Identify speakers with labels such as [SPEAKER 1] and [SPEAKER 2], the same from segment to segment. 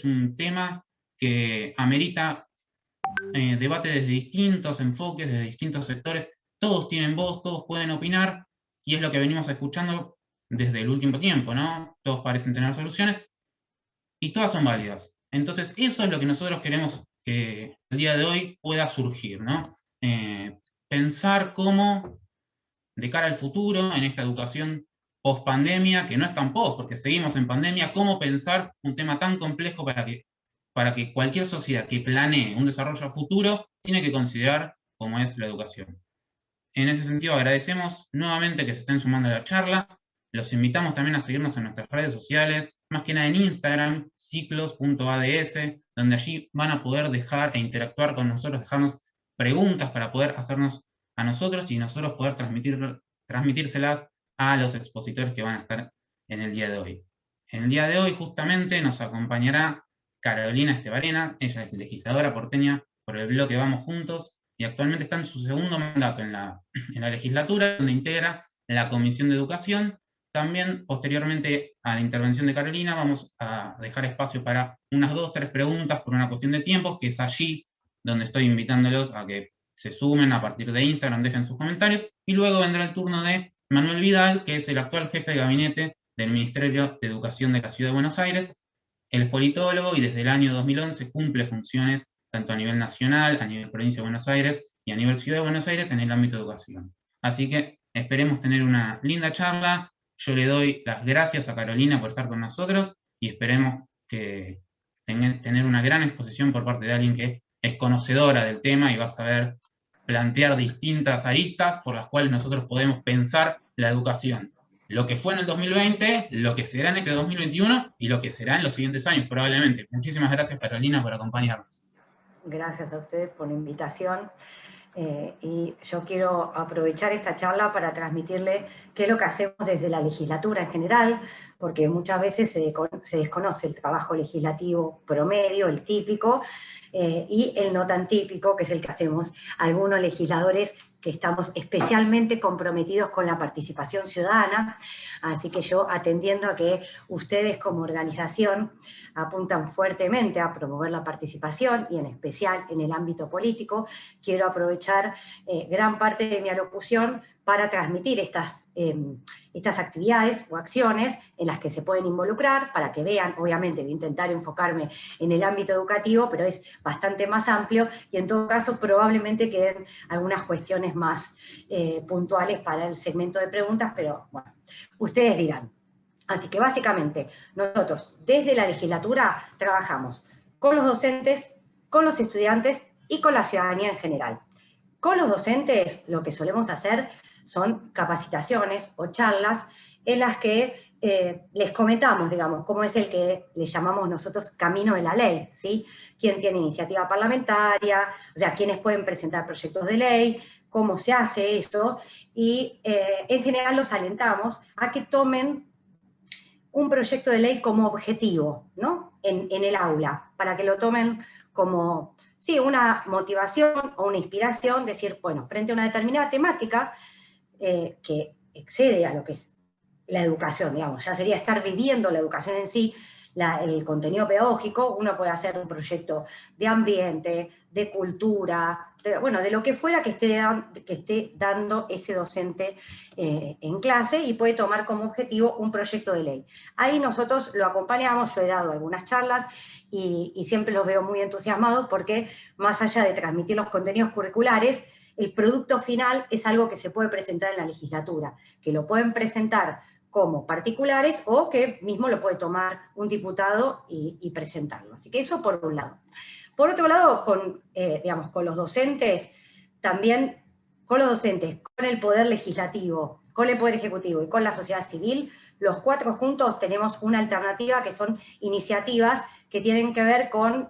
[SPEAKER 1] un tema que amerita debate desde distintos enfoques, desde distintos sectores. Todos tienen voz, todos pueden opinar, y es lo que venimos escuchando desde el último tiempo, ¿no? Todos parecen tener soluciones, y todas son válidas. Entonces, eso es lo que nosotros queremos que el día de hoy pueda surgir, ¿no? Pensar cómo, de cara al futuro, en esta educación post-pandemia, que no es tan post, porque seguimos en pandemia, cómo pensar un tema tan complejo para que cualquier sociedad que planee un desarrollo futuro tiene que considerar como es la educación. En ese sentido, agradecemos nuevamente que se estén sumando a la charla. Los invitamos también a seguirnos en nuestras redes sociales, más que nada en Instagram, ciclos.ads, donde allí van a poder dejar e interactuar con nosotros, dejarnos preguntas para poder hacernos a nosotros y nosotros poder transmitírselas a los expositores que van a estar en el día de hoy. En el día de hoy, justamente, nos acompañará Carolina Estebarena, ella es legisladora porteña por el bloque Vamos Juntos, y actualmente está en su segundo mandato en la legislatura, donde integra la Comisión de Educación. También, posteriormente a la intervención de Carolina, vamos a dejar espacio para unas 2 o 3 preguntas por una cuestión de tiempos, que es allí donde estoy invitándolos a que se sumen a partir de Instagram, dejen sus comentarios, y luego vendrá el turno de Manuel Vidal, que es el actual jefe de gabinete del Ministerio de Educación de la Ciudad de Buenos Aires. Él es politólogo y desde el año 2011 cumple funciones tanto a nivel nacional, a nivel provincia de Buenos Aires y a nivel ciudad de Buenos Aires en el ámbito de educación. Así que esperemos tener una linda charla. Yo le doy las gracias a Carolina por estar con nosotros y esperemos que tener una gran exposición por parte de alguien que es conocedora del tema y va a saber plantear distintas aristas por las cuales nosotros podemos pensar la educación. Lo que fue en el 2020, lo que será en este 2021 y lo que será en los siguientes años, probablemente. Muchísimas gracias, Carolina, por acompañarnos.
[SPEAKER 2] Gracias a ustedes por la invitación. Y yo quiero aprovechar esta charla para transmitirle qué es lo que hacemos desde la legislatura en general, porque muchas veces se desconoce el trabajo legislativo promedio, el típico, y el no tan típico, que es el que hacemos algunos legisladores que estamos especialmente comprometidos con la participación ciudadana. Así que yo, atendiendo a que ustedes como organización apuntan fuertemente a promover la participación, y en especial en el ámbito político, quiero aprovechar gran parte de mi alocución para transmitir estas actividades o acciones en las que se pueden involucrar, para que vean. Obviamente voy a intentar enfocarme en el ámbito educativo, pero es bastante más amplio, y en todo caso probablemente queden algunas cuestiones más puntuales para el segmento de preguntas, pero bueno, ustedes dirán. Así que básicamente nosotros desde la legislatura trabajamos con los docentes, con los estudiantes y con la ciudadanía en general. Con los docentes lo que solemos hacer son capacitaciones o charlas en las que les comentamos, digamos, cómo es el que le llamamos nosotros camino de la ley, ¿sí? Quién tiene iniciativa parlamentaria, o sea, quiénes pueden presentar proyectos de ley, cómo se hace eso, y en general los alentamos a que tomen un proyecto de ley como objetivo, ¿no? En el aula, para que lo tomen como, sí, una motivación o una inspiración, decir, bueno, frente a una determinada temática que excede a lo que es la educación, digamos, ya sería estar viviendo la educación en sí, el contenido pedagógico, uno puede hacer un proyecto de ambiente, de cultura, bueno, de lo que fuera que esté dando ese docente en clase, y puede tomar como objetivo un proyecto de ley. Ahí nosotros lo acompañamos, yo he dado algunas charlas y siempre los veo muy entusiasmados, porque más allá de transmitir los contenidos curriculares, el producto final es algo que se puede presentar en la legislatura, que lo pueden presentar como particulares o que mismo lo puede tomar un diputado y presentarlo. Así que eso por un lado. Por otro lado, digamos, con los docentes, también con los docentes, con el Poder Legislativo, con el Poder Ejecutivo y con la sociedad civil, los 4 juntos tenemos una alternativa, que son iniciativas que tienen que ver con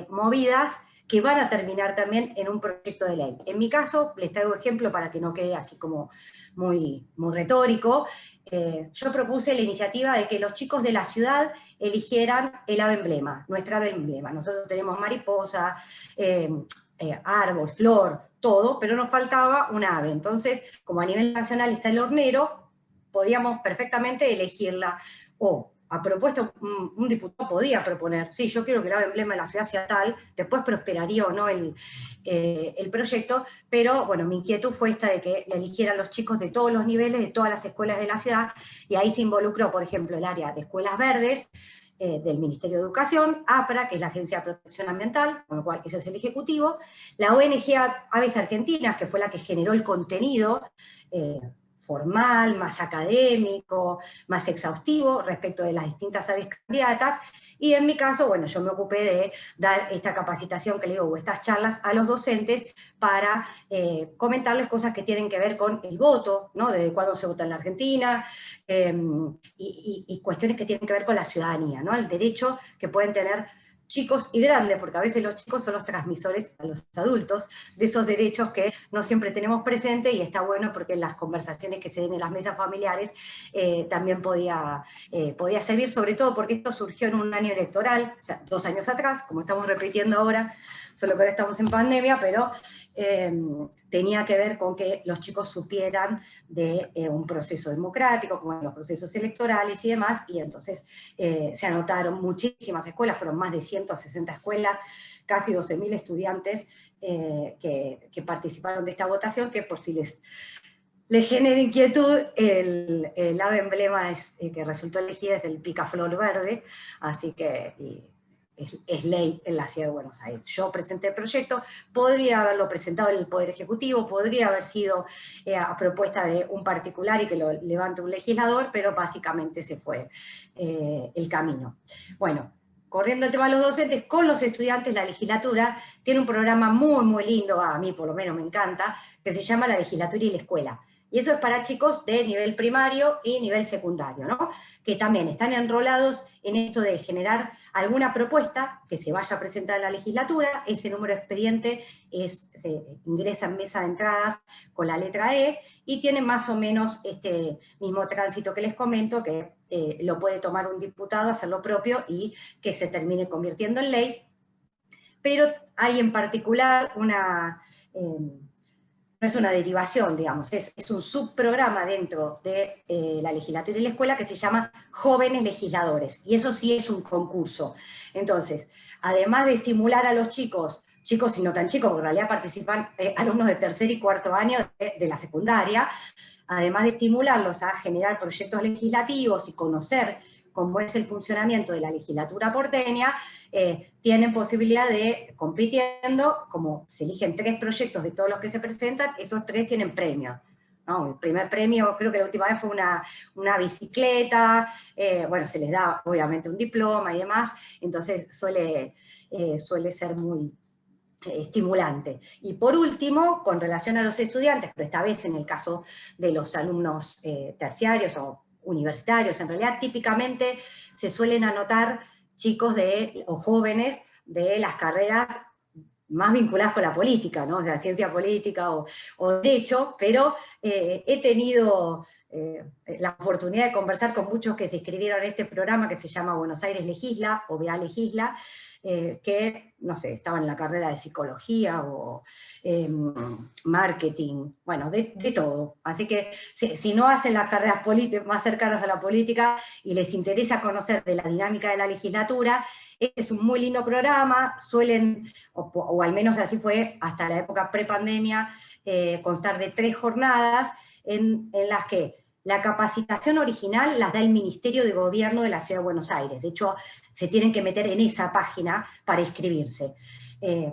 [SPEAKER 2] movidas que van a terminar también en un proyecto de ley. En mi caso, les traigo ejemplo para que no quede así como muy, muy retórico. Yo propuse la iniciativa de que los chicos de la ciudad eligieran el ave emblema, nuestra ave emblema. Nosotros tenemos mariposa, árbol, flor, todo, pero nos faltaba un ave. Entonces, como a nivel nacional está el hornero, podíamos perfectamente elegirla, o a propuesta, un diputado podía proponer, sí, yo quiero que el ave emblema de la ciudad sea tal, después prosperaría o no el proyecto, pero bueno, mi inquietud fue esta de que la eligieran los chicos de todos los niveles, de todas las escuelas de la ciudad, y ahí se involucró, por ejemplo, el área de escuelas verdes, del Ministerio de Educación, APRA, que es la Agencia de Protección Ambiental, con lo cual ese es el ejecutivo, la ONG Aves Argentinas, que fue la que generó el contenido formal, más académico, más exhaustivo respecto de las distintas aves candidatas, y en mi caso, bueno, yo me ocupé de dar esta capacitación que le digo, o estas charlas a los docentes para comentarles cosas que tienen que ver con el voto, ¿no? Desde cuándo se vota en la Argentina, y cuestiones que tienen que ver con la ciudadanía, ¿no? El derecho que pueden tener chicos y grandes, porque a veces los chicos son los transmisores a los adultos de esos derechos que no siempre tenemos presente, y está bueno porque en las conversaciones que se den en las mesas familiares también podía servir, sobre todo porque esto surgió en un año electoral, o sea, 2 años atrás, como estamos repitiendo ahora, solo que ahora estamos en pandemia, pero tenía que ver con que los chicos supieran de un proceso democrático, como los procesos electorales y demás, y entonces se anotaron muchísimas escuelas, fueron más de 160 escuelas, casi 12.000 estudiantes que participaron de esta votación, que por si les genera inquietud, el ave emblema que resultó elegida es el picaflor verde, así que es ley en la Ciudad de Buenos Aires. Yo presenté el proyecto, podría haberlo presentado el Poder Ejecutivo, podría haber sido a propuesta de un particular y que lo levante un legislador, pero básicamente ese fue el camino. Bueno, corriendo el tema de los docentes, con los estudiantes, la legislatura tiene un programa muy, muy lindo, a mí por lo menos me encanta, que se llama La Legislatura y la Escuela. Y eso es para chicos de nivel primario y nivel secundario, ¿no? Que también están enrolados en esto de generar alguna propuesta que se vaya a presentar a la legislatura. Ese número de expediente se ingresa en mesa de entradas con la letra E, y tiene más o menos este mismo tránsito que les comento, que lo puede tomar un diputado, hacer lo propio y que se termine convirtiendo en ley. Pero hay en particular una... no es una derivación, digamos, es un subprograma dentro de la legislatura y la escuela que se llama Jóvenes Legisladores, y eso sí es un concurso. Entonces, además de estimular a los chicos y no tan chicos, porque en realidad participan alumnos de tercer y cuarto año de la secundaria, además de estimularlos a generar proyectos legislativos y conocer cómo es el funcionamiento de la legislatura porteña, tienen posibilidad de, compitiendo, como se eligen 3 proyectos de todos los que se presentan, esos 3 tienen premio, ¿no? El primer premio, creo que la última vez fue una bicicleta, bueno, se les da obviamente un diploma y demás, entonces suele ser muy estimulante. Y por último, con relación a los estudiantes, pero esta vez en el caso de los alumnos terciarios o universitarios, en realidad típicamente se suelen anotar chicos o jóvenes de las carreras más vinculadas con la política, ¿no? O sea, ciencia política o derecho, pero he tenido la oportunidad de conversar con muchos que se inscribieron en este programa que se llama Buenos Aires Legisla, o BA Legisla, que, no sé, estaban en la carrera de psicología o marketing, bueno, de todo. Así que si no hacen las carreras más cercanas a la política y les interesa conocer de la dinámica de la legislatura, este es un muy lindo programa, suelen, o al menos así fue hasta la época prepandemia, constar de 3 jornadas en las que la capacitación original las da el Ministerio de Gobierno de la Ciudad de Buenos Aires. De hecho, se tienen que meter en esa página para inscribirse.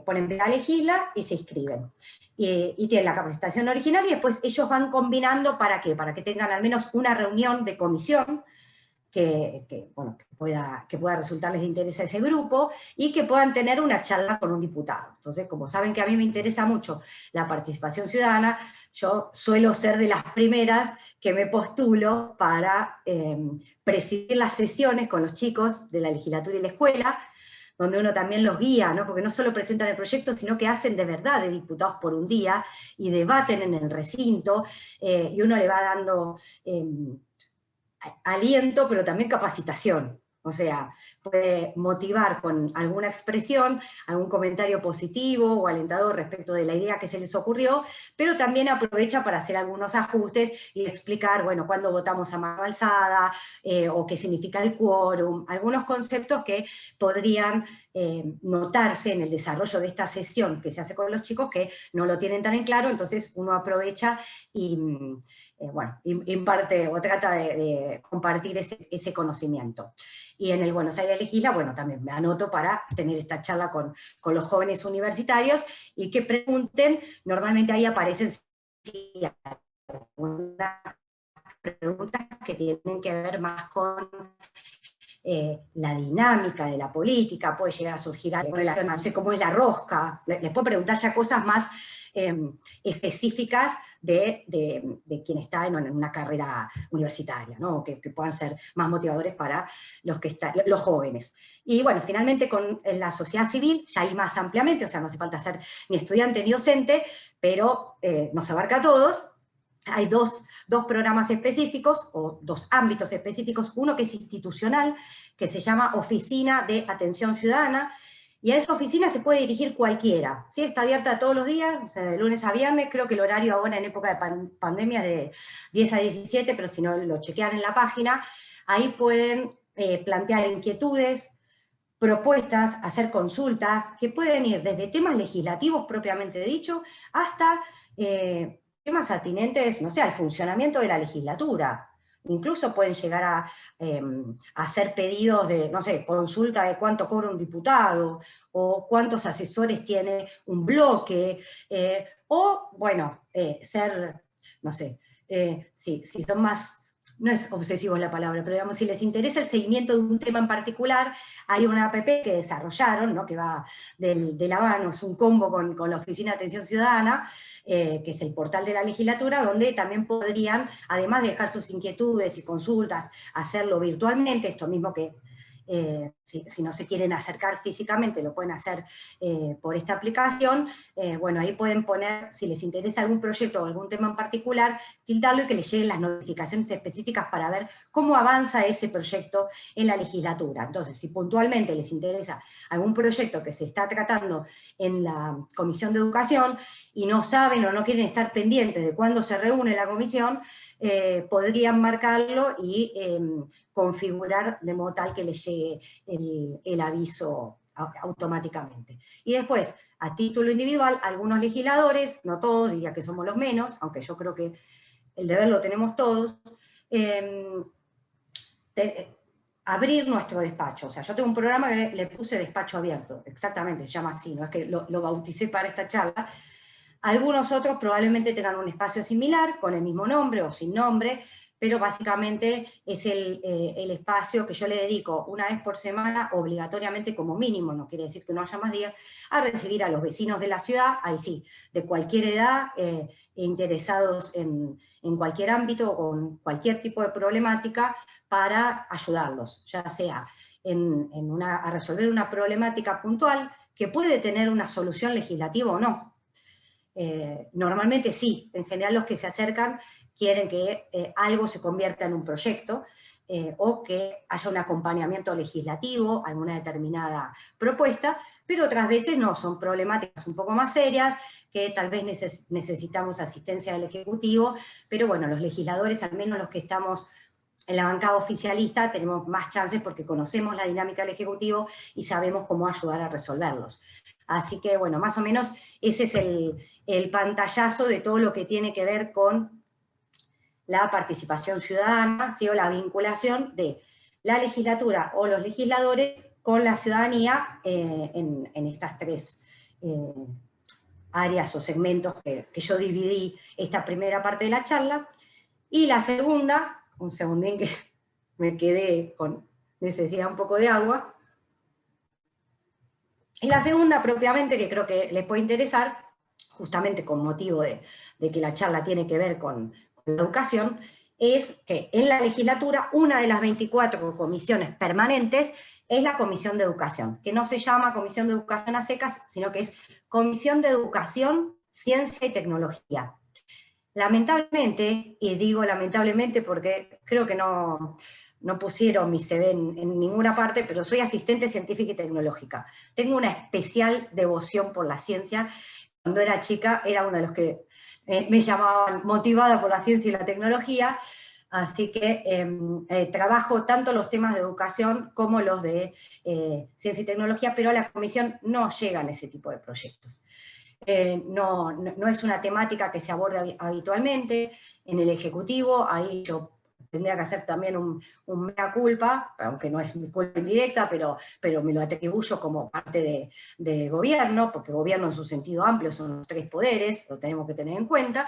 [SPEAKER 2] Ponen BA Legisla y se inscriben. Y tienen la capacitación original, y después ellos van combinando, ¿para qué? Para que tengan al menos una reunión de comisión que pueda resultarles de interés a ese grupo, y que puedan tener una charla con un diputado. Entonces, como saben que a mí me interesa mucho la participación ciudadana, yo suelo ser de las primeras que me postulo para presidir las sesiones con los chicos de la legislatura y la escuela, donde uno también los guía, ¿no? Porque no solo presentan el proyecto, sino que hacen de verdad de diputados por un día, y debaten en el recinto, y uno le va dando aliento, pero también capacitación, O sea, puede motivar con alguna expresión, algún comentario positivo o alentador respecto de la idea que se les ocurrió, pero también aprovecha para hacer algunos ajustes y explicar, bueno, cuándo votamos a mano alzada, o qué significa el quórum, algunos conceptos que podrían notarse en el desarrollo de esta sesión que se hace con los chicos que no lo tienen tan en claro, entonces uno aprovecha y bueno, imparte o trata de compartir ese conocimiento. Y en el Buenos Aires Legisla, bueno, también me anoto para tener esta charla con los jóvenes universitarios y que pregunten, normalmente ahí aparecen algunas preguntas que tienen que ver más con la dinámica de la política, puede llegar a surgir algo, no sé cómo es la rosca, les puedo preguntar ya cosas más específicas de quien está en una carrera universitaria, ¿no? que puedan ser más motivadores para los jóvenes. Y bueno, finalmente con la sociedad civil, ya hay más ampliamente, o sea, no hace falta ser ni estudiante ni docente, pero nos abarca a todos. Hay dos programas específicos, o dos ámbitos específicos, uno que es institucional, que se llama Oficina de Atención Ciudadana, y a esa oficina se puede dirigir cualquiera, ¿sí? Está abierta todos los días, o sea, de lunes a viernes, creo que el horario ahora en época de pandemia es de 10 a 17, pero si no lo chequean en la página, ahí pueden plantear inquietudes, propuestas, hacer consultas, que pueden ir desde temas legislativos propiamente dicho, hasta temas atinentes, no sé, al funcionamiento de la legislatura. Incluso pueden llegar a hacer pedidos de, no sé, consulta de cuánto cobra un diputado, o cuántos asesores tiene un bloque, o, bueno, ser, no sé, si son más, no es obsesivos la palabra, pero digamos, si les interesa el seguimiento de un tema en particular, hay una app que desarrollaron, ¿no? Que va de la mano, es un combo con la Oficina de Atención Ciudadana, que es el portal de la legislatura, donde también podrían, además de dejar sus inquietudes y consultas, hacerlo virtualmente, esto mismo que si no se quieren acercar físicamente, lo pueden hacer por esta aplicación. Bueno, ahí pueden poner, si les interesa algún proyecto o algún tema en particular, tildarlo y que les lleguen las notificaciones específicas para ver cómo avanza ese proyecto en la legislatura. Entonces, si puntualmente les interesa algún proyecto que se está tratando en la Comisión de Educación y no saben o no quieren estar pendientes de cuándo se reúne la comisión, podrían marcarlo y configurar de modo tal que les llegue el aviso automáticamente. Y después, a título individual, algunos legisladores, no todos, diría que somos los menos, aunque yo creo que el deber lo tenemos todos, abrir nuestro despacho. O sea, yo tengo un programa que le puse despacho abierto, exactamente, se llama así, no es que lo bauticé para esta charla. Algunos otros probablemente tengan un espacio similar, con el mismo nombre o sin nombre, pero básicamente es el espacio que yo le dedico una vez por semana, obligatoriamente como mínimo, no quiere decir que no haya más días, a recibir a los vecinos de la ciudad, ahí sí, de cualquier edad, interesados en cualquier ámbito o con cualquier tipo de problemática, para ayudarlos, ya sea a resolver una problemática puntual que puede tener una solución legislativa o no. Normalmente sí, en general los que se acercan quieren que algo se convierta en un proyecto, o que haya un acompañamiento legislativo, alguna determinada propuesta, pero otras veces no, son problemáticas un poco más serias, que tal vez necesitamos asistencia del Ejecutivo, pero bueno, los legisladores, al menos los que estamos en la bancada oficialista, tenemos más chances porque conocemos la dinámica del Ejecutivo y sabemos cómo ayudar a resolverlos. Así que, bueno, más o menos ese es el pantallazo de todo lo que tiene que ver con la participación ciudadana, ¿sí? O la vinculación de la legislatura o los legisladores con la ciudadanía en estas tres áreas o segmentos que yo dividí esta primera parte de la charla. Y la segunda, un segundín que me quedé con necesidad un poco de agua. Y la segunda, propiamente, que creo que les puede interesar, justamente con motivo de que la charla tiene que ver con la educación, es que en la legislatura una de las 24 comisiones permanentes es la Comisión de Educación, que no se llama Comisión de Educación a secas, sino que es Comisión de Educación, Ciencia y Tecnología. Lamentablemente, y digo lamentablemente porque creo que no no pusieron mi CV en ninguna parte, pero soy asistente científica y tecnológica. Tengo una especial devoción por la ciencia. Cuando era chica era uno de los que me llamaban motivada por la ciencia y la tecnología, así que trabajo tanto los temas de educación como los de ciencia y tecnología, pero a la comisión no llegan ese tipo de proyectos. No es una temática que se aborda habitualmente en el Ejecutivo. Ahí yo tendría que hacer también un mea culpa, aunque no es mi culpa indirecta, pero me lo atribuyo como parte de gobierno, porque gobierno en su sentido amplio son los 3 poderes, lo tenemos que tener en cuenta.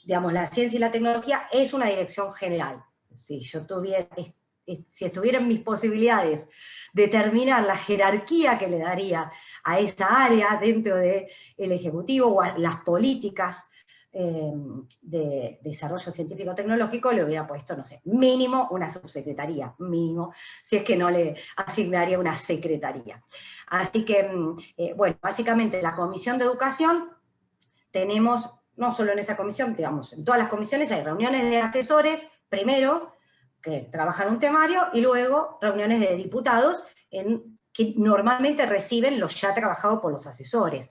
[SPEAKER 2] Digamos, la ciencia y la tecnología es una dirección general. Si estuviera en mis posibilidades determinar la jerarquía que le daría a esta área dentro del Ejecutivo o a las políticas de desarrollo científico-tecnológico, le hubiera puesto, no sé, mínimo una subsecretaría, mínimo, si es que no le asignaría una secretaría. Así que, bueno, básicamente la Comisión de Educación tenemos, no solo en esa comisión, digamos, en todas las comisiones hay reuniones de asesores, primero, que trabajan un temario, y luego reuniones de diputados que normalmente reciben los ya trabajados por los asesores.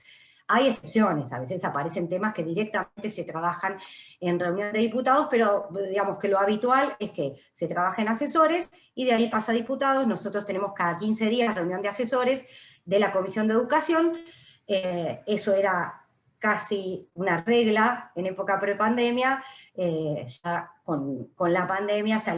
[SPEAKER 2] Hay excepciones, a veces aparecen temas que directamente se trabajan en reunión de diputados, pero digamos que lo habitual es que se trabaja en asesores y de ahí pasa a diputados. Nosotros tenemos cada 15 días reunión de asesores de la Comisión de Educación. Eso era casi una regla en época prepandemia. Ya con la pandemia se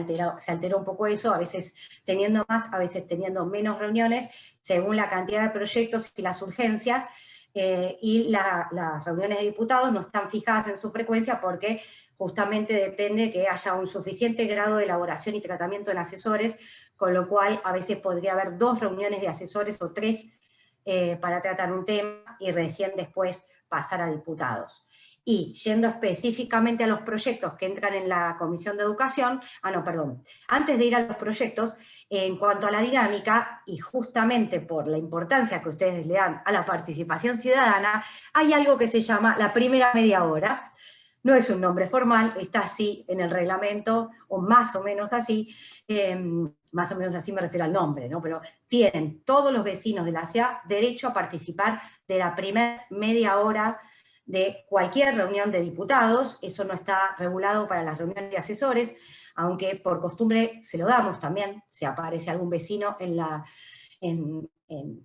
[SPEAKER 2] alteró un poco eso, a veces teniendo más, a veces teniendo menos reuniones, según la cantidad de proyectos y las urgencias. Y las reuniones de diputados no están fijadas en su frecuencia porque justamente depende que haya un suficiente grado de elaboración y tratamiento en asesores, con lo cual a veces podría haber 2 reuniones de asesores o 3 para tratar un tema y recién después pasar a diputados. Y yendo específicamente a los proyectos que entran en la Comisión de Educación, antes de ir a los proyectos, en cuanto a la dinámica, y justamente por la importancia que ustedes le dan a la participación ciudadana, hay algo que se llama la primera media hora. No es un nombre formal, está así en el reglamento, o más o menos así me refiero al nombre, ¿no? Pero tienen todos los vecinos de la ciudad derecho a participar de la primera media hora de cualquier reunión de diputados. Eso no está regulado para las reuniones de asesores, aunque por costumbre se lo damos también. Si aparece algún vecino en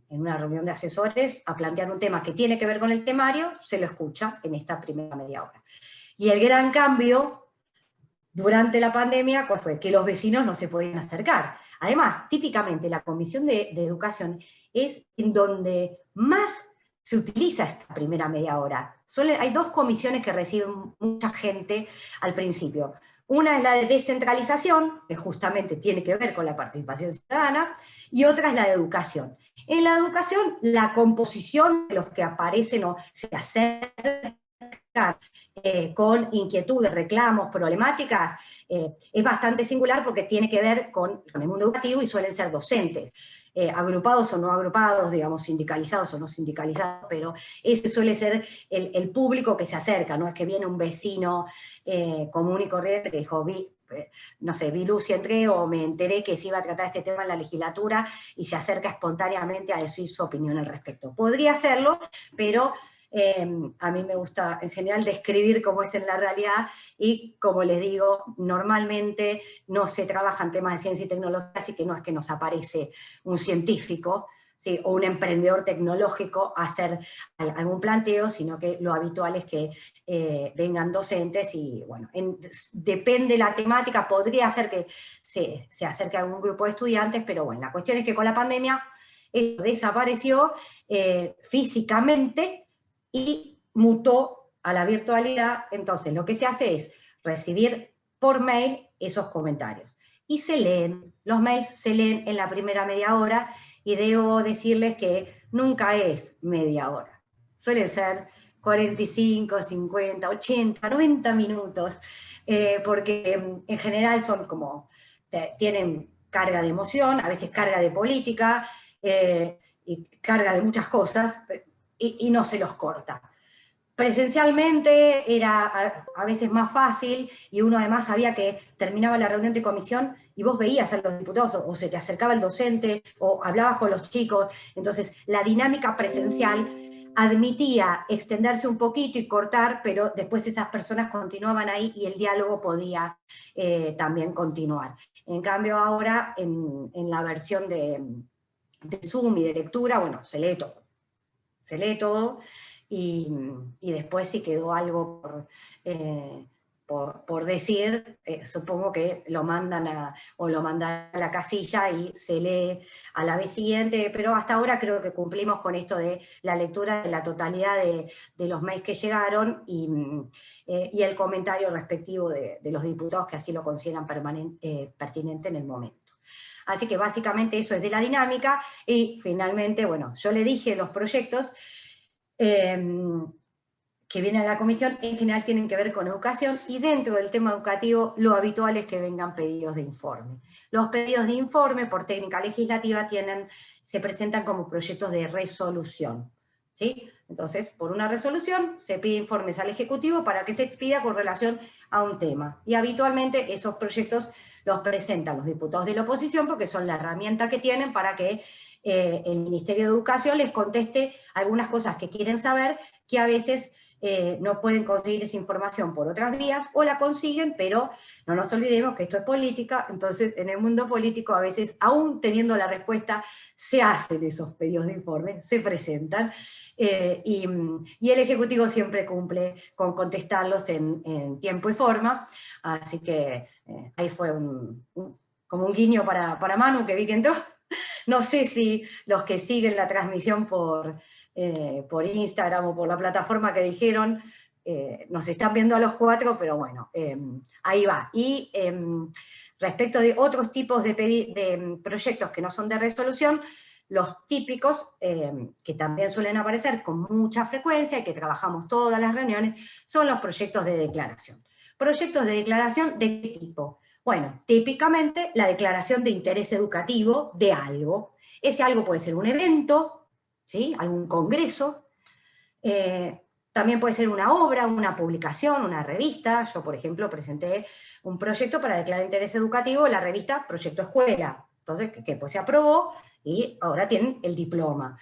[SPEAKER 2] una reunión de asesores a plantear un tema que tiene que ver con el temario, se lo escucha en esta primera media hora. Y el gran cambio durante la pandemia, ¿cuál fue? Que los vecinos no se podían acercar. Además, típicamente la Comisión de Educación es en donde más se utiliza esta primera media hora. Hay 2 comisiones que reciben mucha gente al principio. Una es la de descentralización, que justamente tiene que ver con la participación ciudadana, y otra es la de educación. En la educación, la composición de los que aparecen o se acercan con inquietudes, reclamos, problemáticas, es bastante singular porque tiene que ver con el mundo educativo y suelen ser docentes, agrupados o no agrupados, digamos, sindicalizados o no sindicalizados, pero ese suele ser el público que se acerca, no es que viene un vecino común y corriente que dijo, no sé, vi luz y entré, o me enteré que se iba a tratar este tema en la legislatura y se acerca espontáneamente a decir su opinión al respecto. Podría hacerlo, pero a mí me gusta en general describir cómo es en la realidad y, como les digo, normalmente no se trabajan temas de ciencia y tecnología, así que no es que nos aparece un científico, ¿sí?, o un emprendedor tecnológico a hacer algún planteo, sino que lo habitual es que vengan docentes y, bueno, depende la temática, podría ser que se acerque a algún grupo de estudiantes, pero bueno, la cuestión es que con la pandemia eso desapareció físicamente, y mutó a la virtualidad. Entonces lo que se hace es recibir por mail esos comentarios. Y se leen, los mails se leen en la primera media hora, y debo decirles que nunca es media hora. Suelen ser 45, 50, 80, 90 minutos, porque en general son como, tienen carga de emoción, a veces carga de política, y carga de muchas cosas, y no se los corta. Presencialmente era a veces más fácil, y uno además sabía que terminaba la reunión de comisión y vos veías a los diputados, o se te acercaba el docente, o hablabas con los chicos. Entonces la dinámica presencial admitía extenderse un poquito y cortar, pero después esas personas continuaban ahí y el diálogo podía también continuar. En cambio ahora, en la versión de Zoom y de lectura, bueno, se lee todo, y después si quedó algo por decir, supongo que lo mandan a la casilla y se lee a la vez siguiente, pero hasta ahora creo que cumplimos con esto de la lectura de la totalidad de los mails que llegaron, y el comentario respectivo de los diputados que así lo consideran pertinente en el momento. Así que básicamente eso es de la dinámica, y finalmente, bueno, yo le dije los proyectos que vienen a la comisión en general tienen que ver con educación, y dentro del tema educativo lo habitual es que vengan pedidos de informe. Los pedidos de informe por técnica legislativa se presentan como proyectos de resolución, ¿sí? Entonces, por una resolución se pide informes al Ejecutivo para que se expida con relación a un tema, y habitualmente esos proyectos los presentan los diputados de la oposición porque son la herramienta que tienen para que el Ministerio de Educación les conteste algunas cosas que quieren saber, que a veces no pueden conseguir esa información por otras vías, o la consiguen, pero no nos olvidemos que esto es política. Entonces en el mundo político a veces, aún teniendo la respuesta, se hacen esos pedidos de informe, se presentan, y el Ejecutivo siempre cumple con contestarlos en tiempo y forma, así que ahí fue como un guiño para Manu, que vi que entró. No sé si los que siguen la transmisión por Instagram o por la plataforma que dijeron, nos están viendo a los 4, pero bueno, ahí va. Y respecto de otros tipos de proyectos que no son de resolución, los típicos, que también suelen aparecer con mucha frecuencia y que trabajamos todas las reuniones, son los proyectos de declaración. ¿Proyectos de declaración de qué tipo? Bueno, típicamente la declaración de interés educativo de algo. Ese algo puede ser un evento, ¿sí? Algún congreso, también puede ser una obra, una publicación, una revista. Yo, por ejemplo, presenté un proyecto para declarar interés educativo en la revista Proyecto Escuela, entonces que pues se aprobó, y ahora tienen el diploma.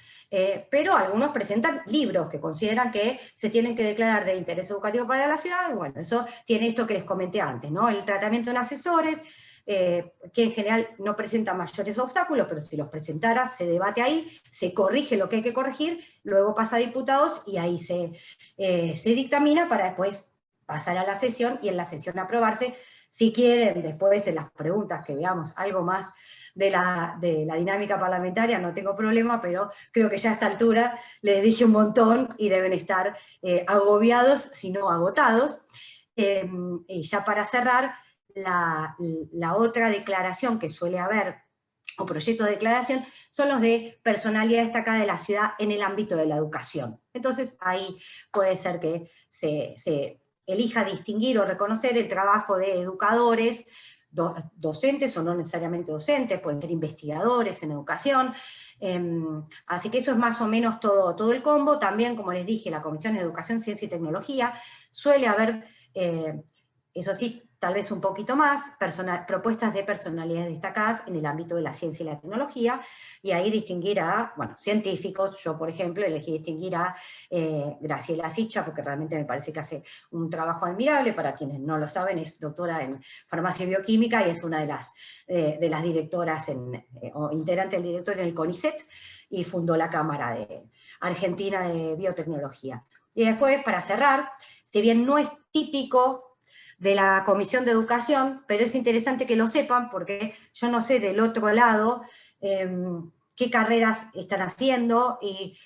[SPEAKER 2] Pero algunos presentan libros que consideran que se tienen que declarar de interés educativo para la ciudad, y bueno, eso tiene esto que les comenté antes, ¿no? El tratamiento en asesores, que en general no presenta mayores obstáculos, pero si los presentara, se debate ahí, se corrige lo que hay que corregir, luego pasa a diputados y ahí se dictamina para después pasar a la sesión y en la sesión aprobarse. Si quieren, después en las preguntas que veamos algo más de la dinámica parlamentaria, no tengo problema, pero creo que ya a esta altura les dije un montón y deben estar agobiados, si no agotados. Y ya para cerrar, la otra declaración que suele haber, o proyectos de declaración, son los de personalidad destacada de la ciudad en el ámbito de la educación. Entonces ahí puede ser que se elija distinguir o reconocer el trabajo de educadores, docentes o no necesariamente docentes, pueden ser investigadores en educación. Así que eso es más o menos todo el combo. También, como les dije, la Comisión de Educación, Ciencia y Tecnología suele haber, eso sí, tal vez un poquito más, propuestas de personalidades destacadas en el ámbito de la ciencia y la tecnología, y ahí distinguir a, bueno, científicos. Yo, por ejemplo, elegí distinguir a Graciela Sicha, porque realmente me parece que hace un trabajo admirable. Para quienes no lo saben, es doctora en farmacia y bioquímica, y es una de las directoras, o integrante del directorio en el CONICET, y fundó la Cámara Argentina de Biotecnología. Y después, para cerrar, si bien no es típico de la Comisión de Educación, pero es interesante que lo sepan, porque yo no sé del otro lado qué carreras están haciendo y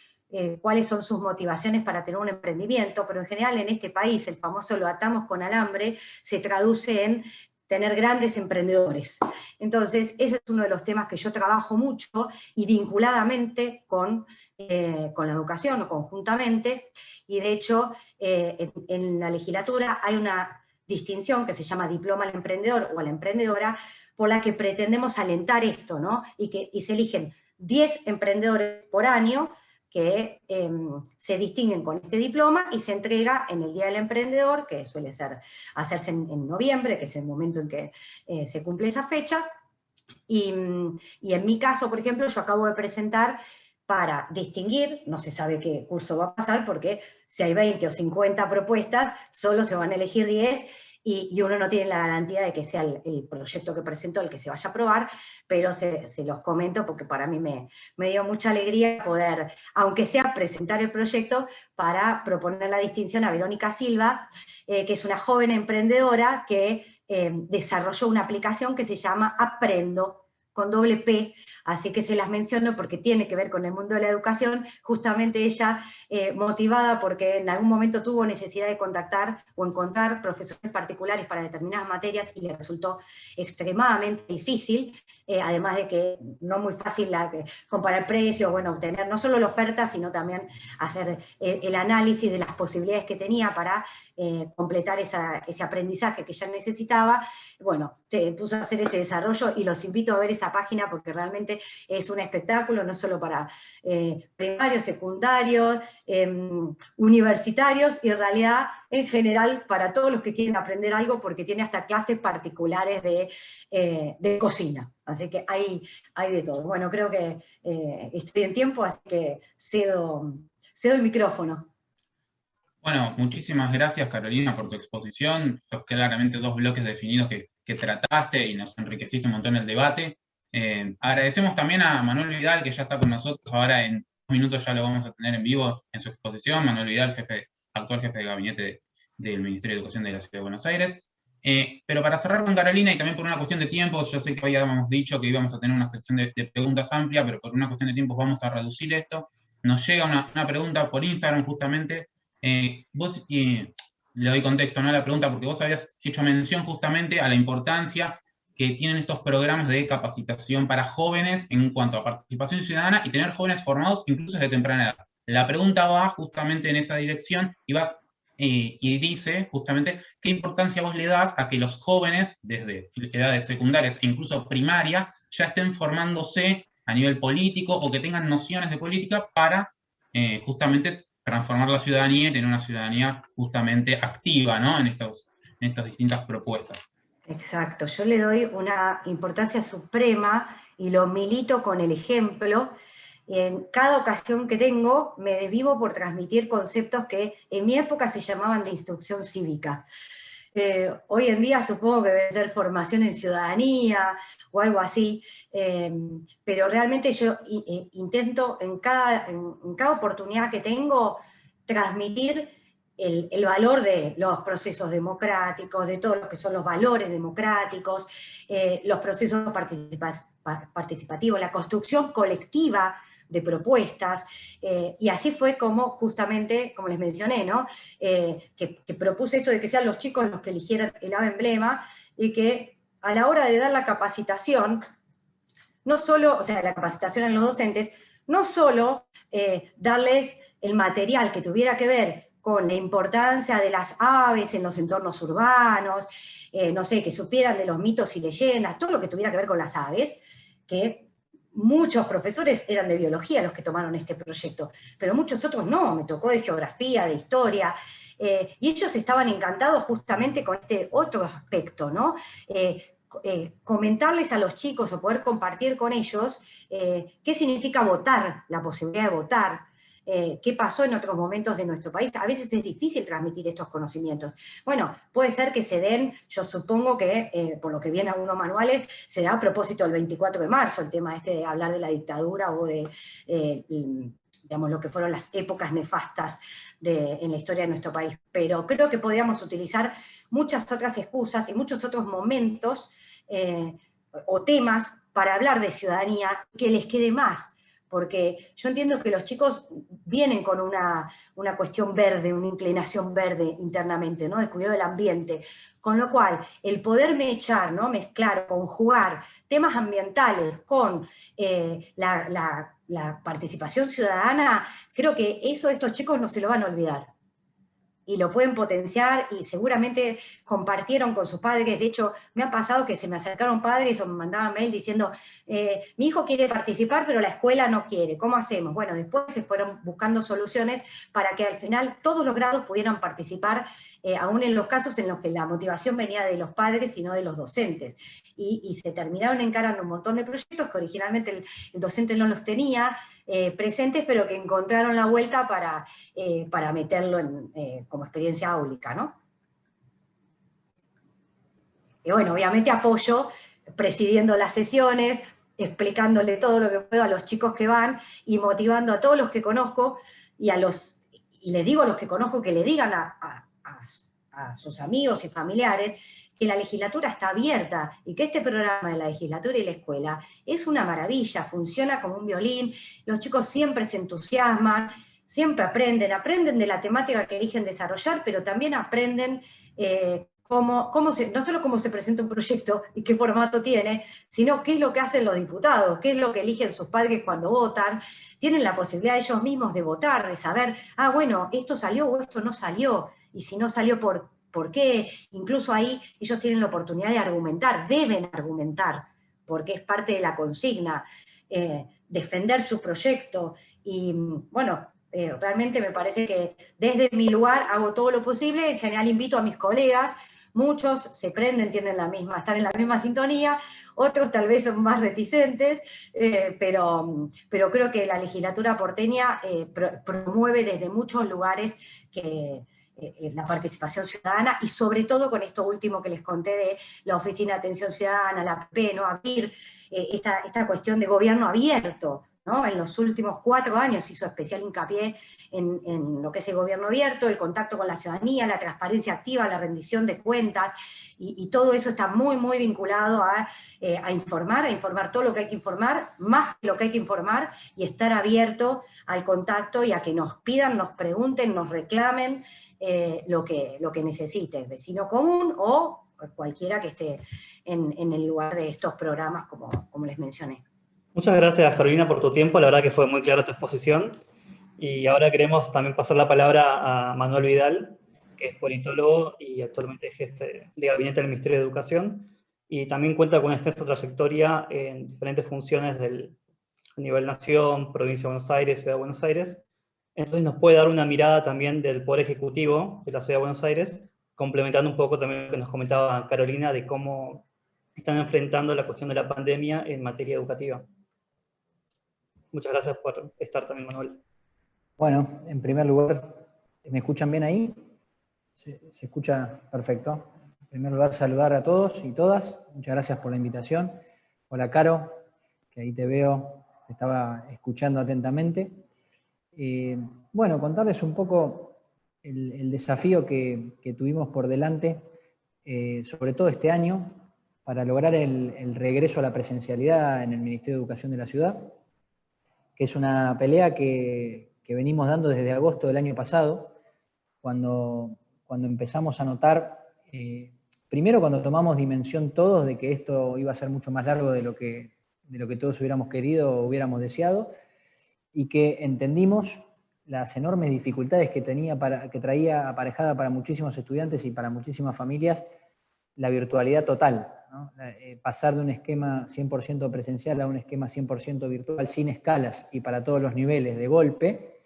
[SPEAKER 2] cuáles son sus motivaciones para tener un emprendimiento, pero en general en este país el famoso lo atamos con alambre se traduce en tener grandes emprendedores. Entonces, ese es uno de los temas que yo trabajo mucho, y vinculadamente con la educación, o conjuntamente, y de hecho en la legislatura hay una distinción que se llama diploma al emprendedor o a la emprendedora, por la que pretendemos alentar esto, ¿no? Y se eligen 10 emprendedores por año, que se distinguen con este diploma y se entrega en el Día del Emprendedor, que suele hacerse en noviembre, que es el momento en que se cumple esa fecha. Y en mi caso, por ejemplo, yo acabo de presentar para distinguir, no se sabe qué curso va a pasar, porque si hay 20 o 50 propuestas, solo se van a elegir 10, y uno no tiene la garantía de que sea el proyecto que presentó el que se vaya a aprobar, pero se los comento porque para mí me dio mucha alegría poder, aunque sea presentar el proyecto, para proponer la distinción a Verónica Silva, que es una joven emprendedora que desarrolló una aplicación que se llama Aprendo, con doble P, así que se las menciono porque tiene que ver con el mundo de la educación. Justamente ella, motivada porque en algún momento tuvo necesidad de contactar o encontrar profesores particulares para determinadas materias y le resultó extremadamente difícil, además de que no muy fácil comparar precios, bueno, obtener no solo la oferta, sino también hacer el análisis de las posibilidades que tenía para completar ese aprendizaje que ella necesitaba. Bueno, se puso a hacer ese desarrollo y los invito a ver esa página porque realmente es un espectáculo, no solo para primarios, secundarios, universitarios, y en realidad en general para todos los que quieren aprender algo, porque tiene hasta clases particulares de cocina. Así que hay de todo. Bueno, creo que estoy en tiempo, así que cedo el micrófono.
[SPEAKER 1] Bueno, muchísimas gracias, Carolina, por tu exposición. Estos claramente dos bloques definidos que trataste y nos enriqueciste un montón el debate. Agradecemos también a Manuel Vidal, que ya está con nosotros. Ahora en 2 minutos ya lo vamos a tener en vivo en su exposición. Manuel Vidal, actual jefe de gabinete del Ministerio de Educación de la Ciudad de Buenos Aires. Pero para cerrar con Carolina, y también por una cuestión de tiempo, yo sé que hoy habíamos dicho que íbamos a tener una sección de preguntas amplia, pero por una cuestión de tiempo vamos a reducir esto. Nos llega una pregunta por Instagram justamente. Vos, le doy contexto, ¿no?, a la pregunta, porque vos habías hecho mención justamente a la importancia que tienen estos programas de capacitación para jóvenes en cuanto a participación ciudadana y tener jóvenes formados incluso desde temprana edad. La pregunta va justamente en esa dirección y dice justamente qué importancia vos le das a que los jóvenes desde edades secundarias e incluso primaria ya estén formándose a nivel político o que tengan nociones de política para justamente transformar la ciudadanía y tener una ciudadanía justamente activa, ¿no?, en estas distintas propuestas.
[SPEAKER 2] Exacto, yo le doy una importancia suprema y lo milito con el ejemplo. En cada ocasión que tengo me desvivo por transmitir conceptos que en mi época se llamaban de instrucción cívica. Hoy en día supongo que debe ser formación en ciudadanía o algo así, pero realmente yo intento en cada oportunidad que tengo transmitir el valor de los procesos democráticos, de todo lo que son los valores democráticos, los procesos participativos, la construcción colectiva de propuestas, y así fue como justamente, como les mencioné, ¿no?, que propuse esto de que sean los chicos los que eligieran el ave emblema, y que a la hora de dar la capacitación, no solo, o sea, la capacitación a los docentes, no solo darles el material que tuviera que ver con la importancia de las aves en los entornos urbanos, no sé, que supieran de los mitos y leyendas, todo lo que tuviera que ver con las aves, que muchos profesores eran de biología los que tomaron este proyecto, pero muchos otros no, me tocó de geografía, de historia, y ellos estaban encantados justamente con este otro aspecto, ¿no? Comentarles a los chicos o poder compartir con ellos qué significa votar, la posibilidad de votar, qué pasó en otros momentos de nuestro país. A veces es difícil transmitir estos conocimientos. Bueno, puede ser que se den, yo supongo que, por lo que vienen algunos manuales, se da a propósito del 24 de marzo, el tema este de hablar de la dictadura o de, digamos, lo que fueron las épocas nefastas en la historia de nuestro país. Pero creo que podríamos utilizar muchas otras excusas y muchos otros momentos o temas para hablar de ciudadanía que les quede más. Porque yo entiendo que los chicos vienen con una cuestión verde, una inclinación verde internamente, ¿no?, de cuidado del ambiente, con lo cual el poder mezclar, conjugar temas ambientales con la participación ciudadana, creo que eso estos chicos no se lo van a olvidar. y lo pueden potenciar y seguramente compartieron con sus padres. De hecho, me ha pasado que se me acercaron padres o me mandaban mail diciendo, mi hijo quiere participar, pero la escuela no quiere, ¿cómo hacemos? Bueno, después se fueron buscando soluciones para que al final todos los grados pudieran participar, aún en los casos en los que la motivación venía de los padres y no de los docentes. Y se terminaron encarando un montón de proyectos que originalmente el docente no los tenía presentes, pero que encontraron la vuelta para meterlo como experiencia áulica, ¿no? Y bueno, obviamente apoyo presidiendo las sesiones, explicándole todo lo que puedo a los chicos que van y motivando a todos los que conozco y les digo a los que conozco que le digan a sus amigos y familiares que la legislatura está abierta y que este programa de la legislatura y la escuela es una maravilla, funciona como un violín, los chicos siempre se entusiasman, siempre aprenden de la temática que eligen desarrollar, pero también aprenden no solo cómo se presenta un proyecto y qué formato tiene, sino qué es lo que hacen los diputados, qué es lo que eligen sus padres cuando votan. Tienen la posibilidad ellos mismos de votar, de saber, bueno, esto salió o esto no salió, y si no salió, ¿por qué? Incluso ahí ellos tienen la oportunidad de argumentar, deben argumentar, porque es parte de la consigna, defender su proyecto. Y bueno, realmente me parece que desde mi lugar hago todo lo posible. En general invito a mis colegas, muchos se prenden, están en la misma sintonía, otros tal vez son más reticentes, pero creo que la legislatura porteña promueve desde muchos lugares la participación ciudadana, y sobre todo con esto último que les conté de la Oficina de Atención Ciudadana, la APP, ¿no? Abrir esta cuestión de gobierno abierto, ¿no? En los últimos 4 años hizo especial hincapié en lo que es el gobierno abierto, el contacto con la ciudadanía, la transparencia activa, la rendición de cuentas, y todo eso está muy, muy vinculado a informar todo lo que hay que informar, más lo que hay que informar, y estar abierto al contacto y a que nos pidan, nos pregunten, nos reclamen lo que necesiten, vecino común o cualquiera que esté en el lugar de estos programas como les mencioné.
[SPEAKER 3] Muchas gracias, Carolina, por tu tiempo. La verdad que fue muy clara tu exposición. Y ahora queremos también pasar la palabra a Manuel Vidal, que es politólogo y actualmente jefe de gabinete del Ministerio de Educación, y también cuenta con una extensa trayectoria en diferentes funciones a nivel nación, provincia de Buenos Aires, ciudad de Buenos Aires. Entonces nos puede dar una mirada también del Poder Ejecutivo de la ciudad de Buenos Aires, complementando un poco también lo que nos comentaba Carolina de cómo están enfrentando la cuestión de la pandemia en materia educativa. Muchas gracias por estar también, Manuel.
[SPEAKER 4] Bueno, en primer lugar, ¿me escuchan bien ahí? Se escucha perfecto. En primer lugar, saludar a todos y todas. Muchas gracias por la invitación. Hola, Caro, que ahí te veo, te estaba escuchando atentamente. Bueno, contarles un poco el desafío que tuvimos por delante, sobre todo este año, para lograr el regreso a la presencialidad en el Ministerio de Educación de la ciudad, que es una pelea que venimos dando desde agosto del año pasado, cuando empezamos a notar, primero cuando tomamos dimensión todos de que esto iba a ser mucho más largo de lo que todos hubiéramos querido o hubiéramos deseado, y que entendimos las enormes dificultades que traía aparejada para muchísimos estudiantes y para muchísimas familias la virtualidad total, ¿no? Pasar de un esquema 100% presencial a un esquema 100% virtual sin escalas y para todos los niveles de golpe,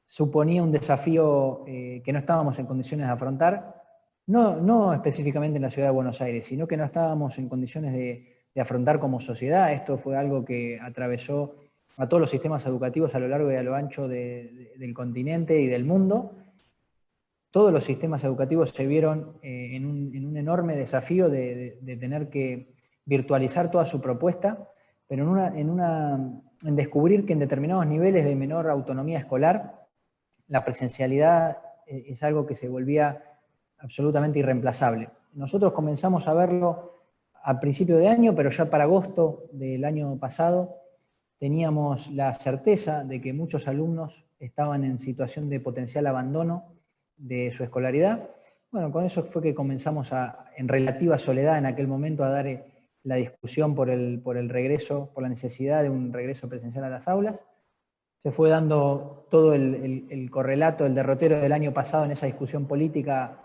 [SPEAKER 4] suponía un desafío que no estábamos en condiciones de afrontar, no específicamente en la ciudad de Buenos Aires, sino que no estábamos en condiciones de afrontar como sociedad. Esto fue algo que atravesó a todos los sistemas educativos a lo largo y a lo ancho del continente y del mundo. Todos los sistemas educativos se vieron en un enorme desafío de tener que virtualizar toda su propuesta, pero en descubrir que en determinados niveles de menor autonomía escolar, la presencialidad es algo que se volvía absolutamente irreemplazable. Nosotros comenzamos a verlo a principio de año, pero ya para agosto del año pasado teníamos la certeza de que muchos alumnos estaban en situación de potencial abandono de su escolaridad. Bueno, con eso fue que comenzamos en relativa soledad en aquel momento a dar la discusión por el regreso, por la necesidad de un regreso presencial a las aulas. se fue dando todo el correlato, el derrotero del año pasado en esa discusión política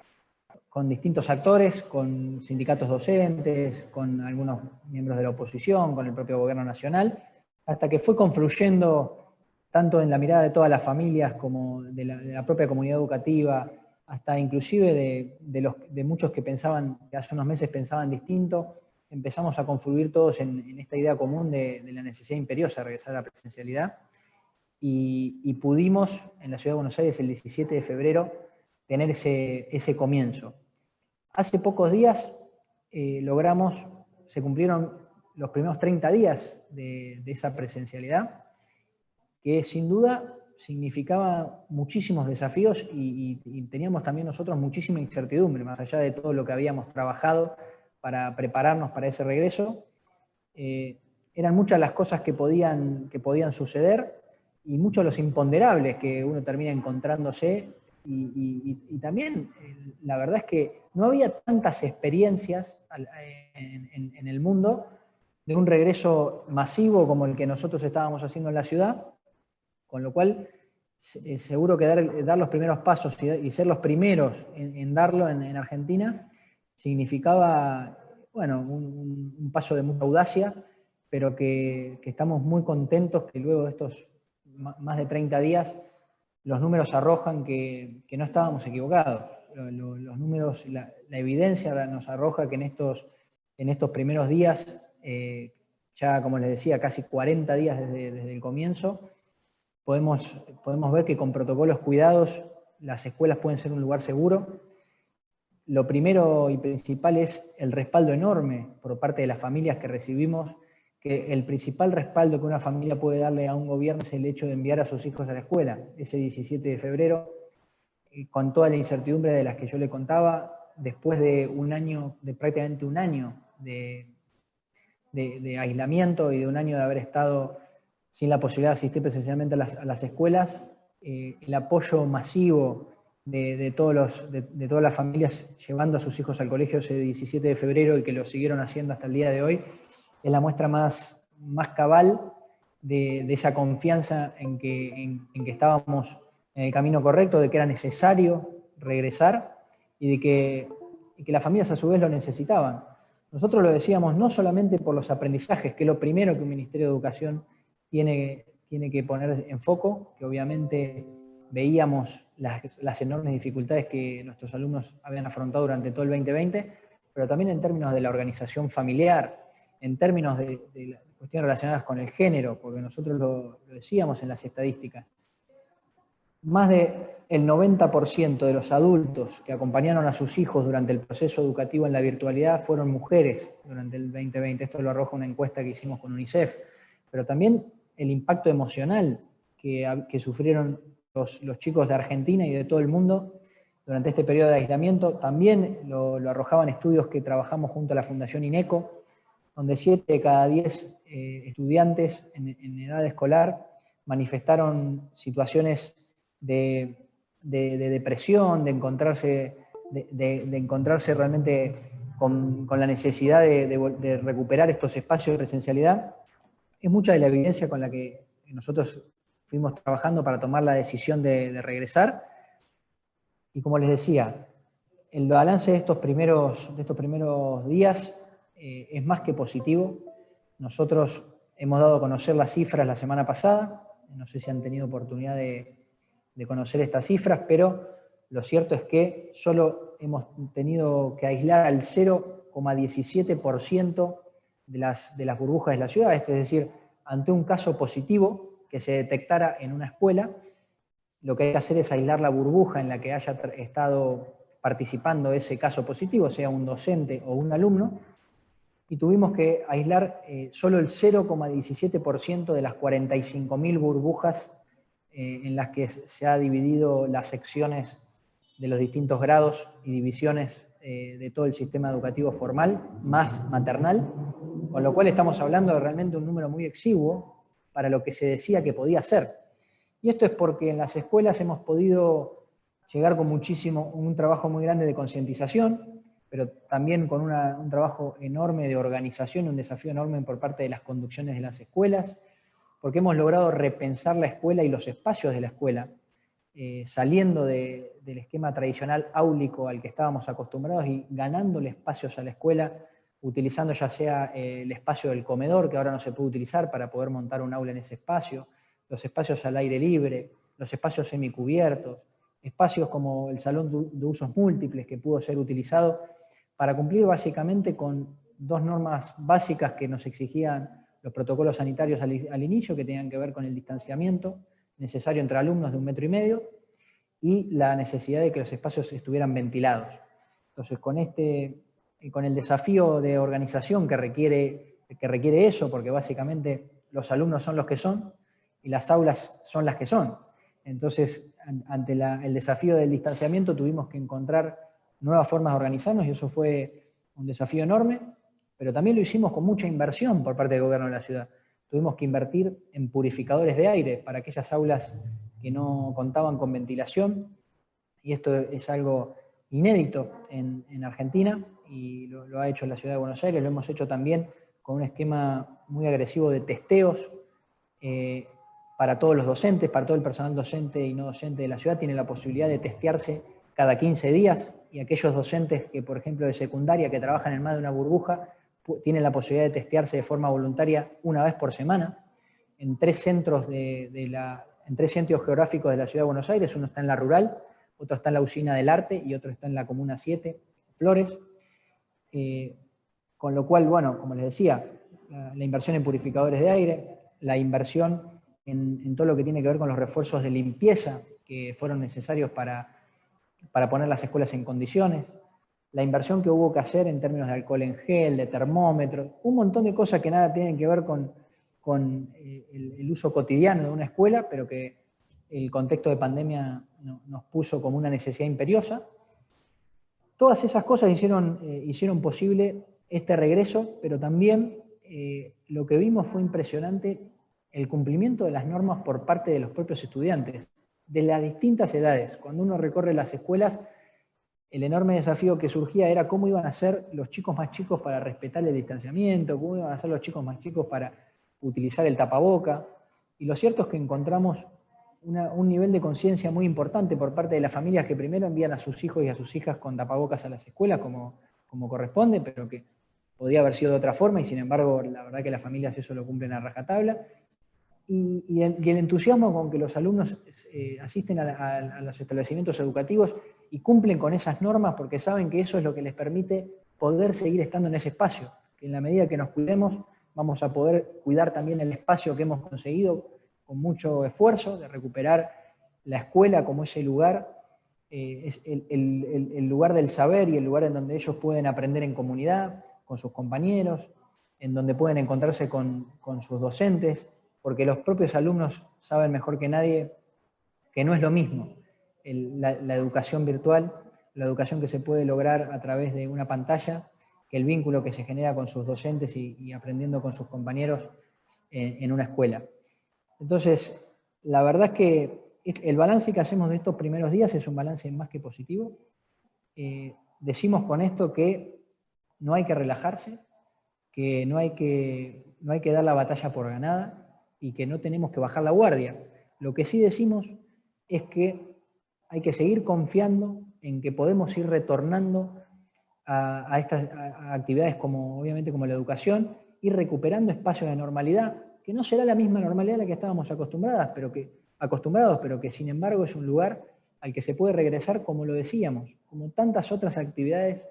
[SPEAKER 4] con distintos actores, con sindicatos docentes, con algunos miembros de la oposición, con el propio gobierno nacional, hasta que fue confluyendo tanto en la mirada de todas las familias como de la propia comunidad educativa, hasta inclusive de muchos que pensaban, que hace unos meses pensaban distinto. Empezamos a confluir todos en esta idea común de la necesidad imperiosa de regresar a la presencialidad, y pudimos en la Ciudad de Buenos Aires el 17 de febrero tener ese comienzo. Hace pocos días se cumplieron los primeros 30 días de esa presencialidad, que sin duda significaba muchísimos desafíos y teníamos también nosotros muchísima incertidumbre, más allá de todo lo que habíamos trabajado para prepararnos para ese regreso. Eran muchas las cosas que podían suceder y muchos los imponderables que uno termina encontrándose, y también la verdad es que no había tantas experiencias en el mundo de un regreso masivo como el que nosotros estábamos haciendo en la ciudad, con lo cual seguro que dar los primeros pasos y ser los primeros en darlo en Argentina significaba, bueno, un paso de mucha audacia, pero que estamos muy contentos que luego de estos más de 30 días los números arrojan que no estábamos equivocados. Los números, la evidencia nos arroja que en estos primeros días, ya como les decía, casi 40 días desde el comienzo, podemos ver que con protocolos cuidados las escuelas pueden ser un lugar seguro. Lo primero y principal es el respaldo enorme por parte de las familias que recibimos, que el principal respaldo que una familia puede darle a un gobierno es el hecho de enviar a sus hijos a la escuela. Ese 17 de febrero, con toda la incertidumbre de las que yo le contaba, después de prácticamente un año de aislamiento y de un año de haber estado sin la posibilidad de asistir presencialmente a las escuelas, el apoyo masivo de todas las familias llevando a sus hijos al colegio ese 17 de febrero y que lo siguieron haciendo hasta el día de hoy, es la muestra más cabal de esa confianza en que estábamos en el camino correcto, de que era necesario regresar y de que las familias a su vez lo necesitaban. Nosotros lo decíamos no solamente por los aprendizajes, que es lo primero que un Ministerio de Educación tiene que poner en foco, que obviamente veíamos las enormes dificultades que nuestros alumnos habían afrontado durante todo el 2020, pero también en términos de la organización familiar, en términos de las cuestiones relacionadas con el género, porque nosotros lo decíamos en las estadísticas. Más del 90% de los adultos que acompañaron a sus hijos durante el proceso educativo en la virtualidad fueron mujeres durante el 2020. Esto lo arroja una encuesta que hicimos con UNICEF. Pero también el impacto emocional que sufrieron los chicos de Argentina y de todo el mundo durante este periodo de aislamiento, también lo arrojaban estudios que trabajamos junto a la Fundación INECO, donde 7 de cada 10 estudiantes en edad escolar manifestaron situaciones de depresión, de encontrarse realmente con la necesidad de recuperar estos espacios de presencialidad. Es mucha de la evidencia con la que nosotros fuimos trabajando para tomar la decisión de regresar. Y como les decía, el balance de estos primeros días es más que positivo. Nosotros hemos dado a conocer las cifras la semana pasada, no sé si han tenido oportunidad de conocer estas cifras, pero lo cierto es que solo hemos tenido que aislar al 0,17% de las burbujas de la ciudad, esto es decir, ante un caso positivo que se detectara en una escuela, lo que hay que hacer es aislar la burbuja en la que haya estado participando ese caso positivo, sea un docente o un alumno, y tuvimos que aislar solo el 0,17% de las 45.000 burbujas en las que se ha dividido las secciones de los distintos grados y divisiones de todo el sistema educativo formal, más maternal, con lo cual estamos hablando de realmente un número muy exiguo para lo que se decía que podía ser. Y esto es porque en las escuelas hemos podido llegar con un trabajo muy grande de concientización, pero también con un trabajo enorme de organización, un desafío enorme por parte de las conducciones de las escuelas, porque hemos logrado repensar la escuela y los espacios de la escuela, saliendo del esquema tradicional áulico al que estábamos acostumbrados y ganándole espacios a la escuela, utilizando ya sea el espacio del comedor, que ahora no se puede utilizar para poder montar un aula en ese espacio, los espacios al aire libre, los espacios semicubiertos, espacios como el salón de usos múltiples que pudo ser utilizado para cumplir básicamente con dos normas básicas que nos exigían los protocolos sanitarios al inicio, que tenían que ver con el distanciamiento necesario entre alumnos de 1,5 metros y la necesidad de que los espacios estuvieran ventilados. Entonces, con el desafío de organización que requiere eso, porque básicamente los alumnos son los que son y las aulas son las que son. Entonces, ante el desafío del distanciamiento tuvimos que encontrar nuevas formas de organizarnos y eso fue un desafío enorme, pero también lo hicimos con mucha inversión por parte del gobierno de la ciudad. Tuvimos que invertir en purificadores de aire para aquellas aulas que no contaban con ventilación, y esto es algo inédito en Argentina, y lo ha hecho la ciudad de Buenos Aires, lo hemos hecho también con un esquema muy agresivo de testeos para todos los docentes, para todo el personal docente y no docente de la ciudad, tiene la posibilidad de testearse cada 15 días, y aquellos docentes que, por ejemplo, de secundaria, que trabajan en más de una burbuja, tienen la posibilidad de testearse de forma voluntaria una vez por semana, en 3 centros en 3 centros geográficos de la ciudad de Buenos Aires. Uno está en la Rural, otro está en la Usina del Arte y otro está en la Comuna 7, Flores. Con lo cual, bueno, como les decía, la inversión en purificadores de aire, la inversión en todo lo que tiene que ver con los refuerzos de limpieza que fueron necesarios para poner las escuelas en condiciones, la inversión que hubo que hacer en términos de alcohol en gel, de termómetros, un montón de cosas que nada tienen que ver con el uso cotidiano de una escuela, pero que el contexto de pandemia nos puso como una necesidad imperiosa. Todas esas cosas hicieron posible este regreso, pero también lo que vimos fue impresionante el cumplimiento de las normas por parte de los propios estudiantes, de las distintas edades. Cuando uno recorre las escuelas, el enorme desafío que surgía era cómo iban a ser los chicos más chicos para respetar el distanciamiento, cómo iban a ser los chicos más chicos para utilizar el tapaboca. Y lo cierto es que encontramos un nivel de conciencia muy importante por parte de las familias que primero envían a sus hijos y a sus hijas con tapabocas a las escuelas como corresponde, pero que podía haber sido de otra forma, y sin embargo, la verdad que las familias eso lo cumplen a rajatabla. Y el entusiasmo con que los alumnos asisten a los establecimientos educativos y cumplen con esas normas, porque saben que eso es lo que les permite poder seguir estando en ese espacio, que en la medida que nos cuidemos vamos a poder cuidar también el espacio que hemos conseguido con mucho esfuerzo de recuperar la escuela como ese lugar, es el lugar del saber y el lugar en donde ellos pueden aprender en comunidad, con sus compañeros, en donde pueden encontrarse con sus docentes, porque los propios alumnos saben mejor que nadie que no es lo mismo la educación virtual, la educación que se puede lograr a través de una pantalla, que el vínculo que se genera con sus docentes y aprendiendo con sus compañeros en una escuela. Entonces, la verdad es que el balance que hacemos de estos primeros días es un balance más que positivo. Decimos con esto que no hay que relajarse, que no hay que dar la batalla por ganada, y que no tenemos que bajar la guardia. Lo que sí decimos es que hay que seguir confiando en que podemos ir retornando a estas actividades obviamente como la educación, y recuperando espacios de normalidad, que no será la misma normalidad a la que estábamos acostumbrados, pero que sin embargo es un lugar al que se puede regresar, como lo decíamos, como tantas otras actividades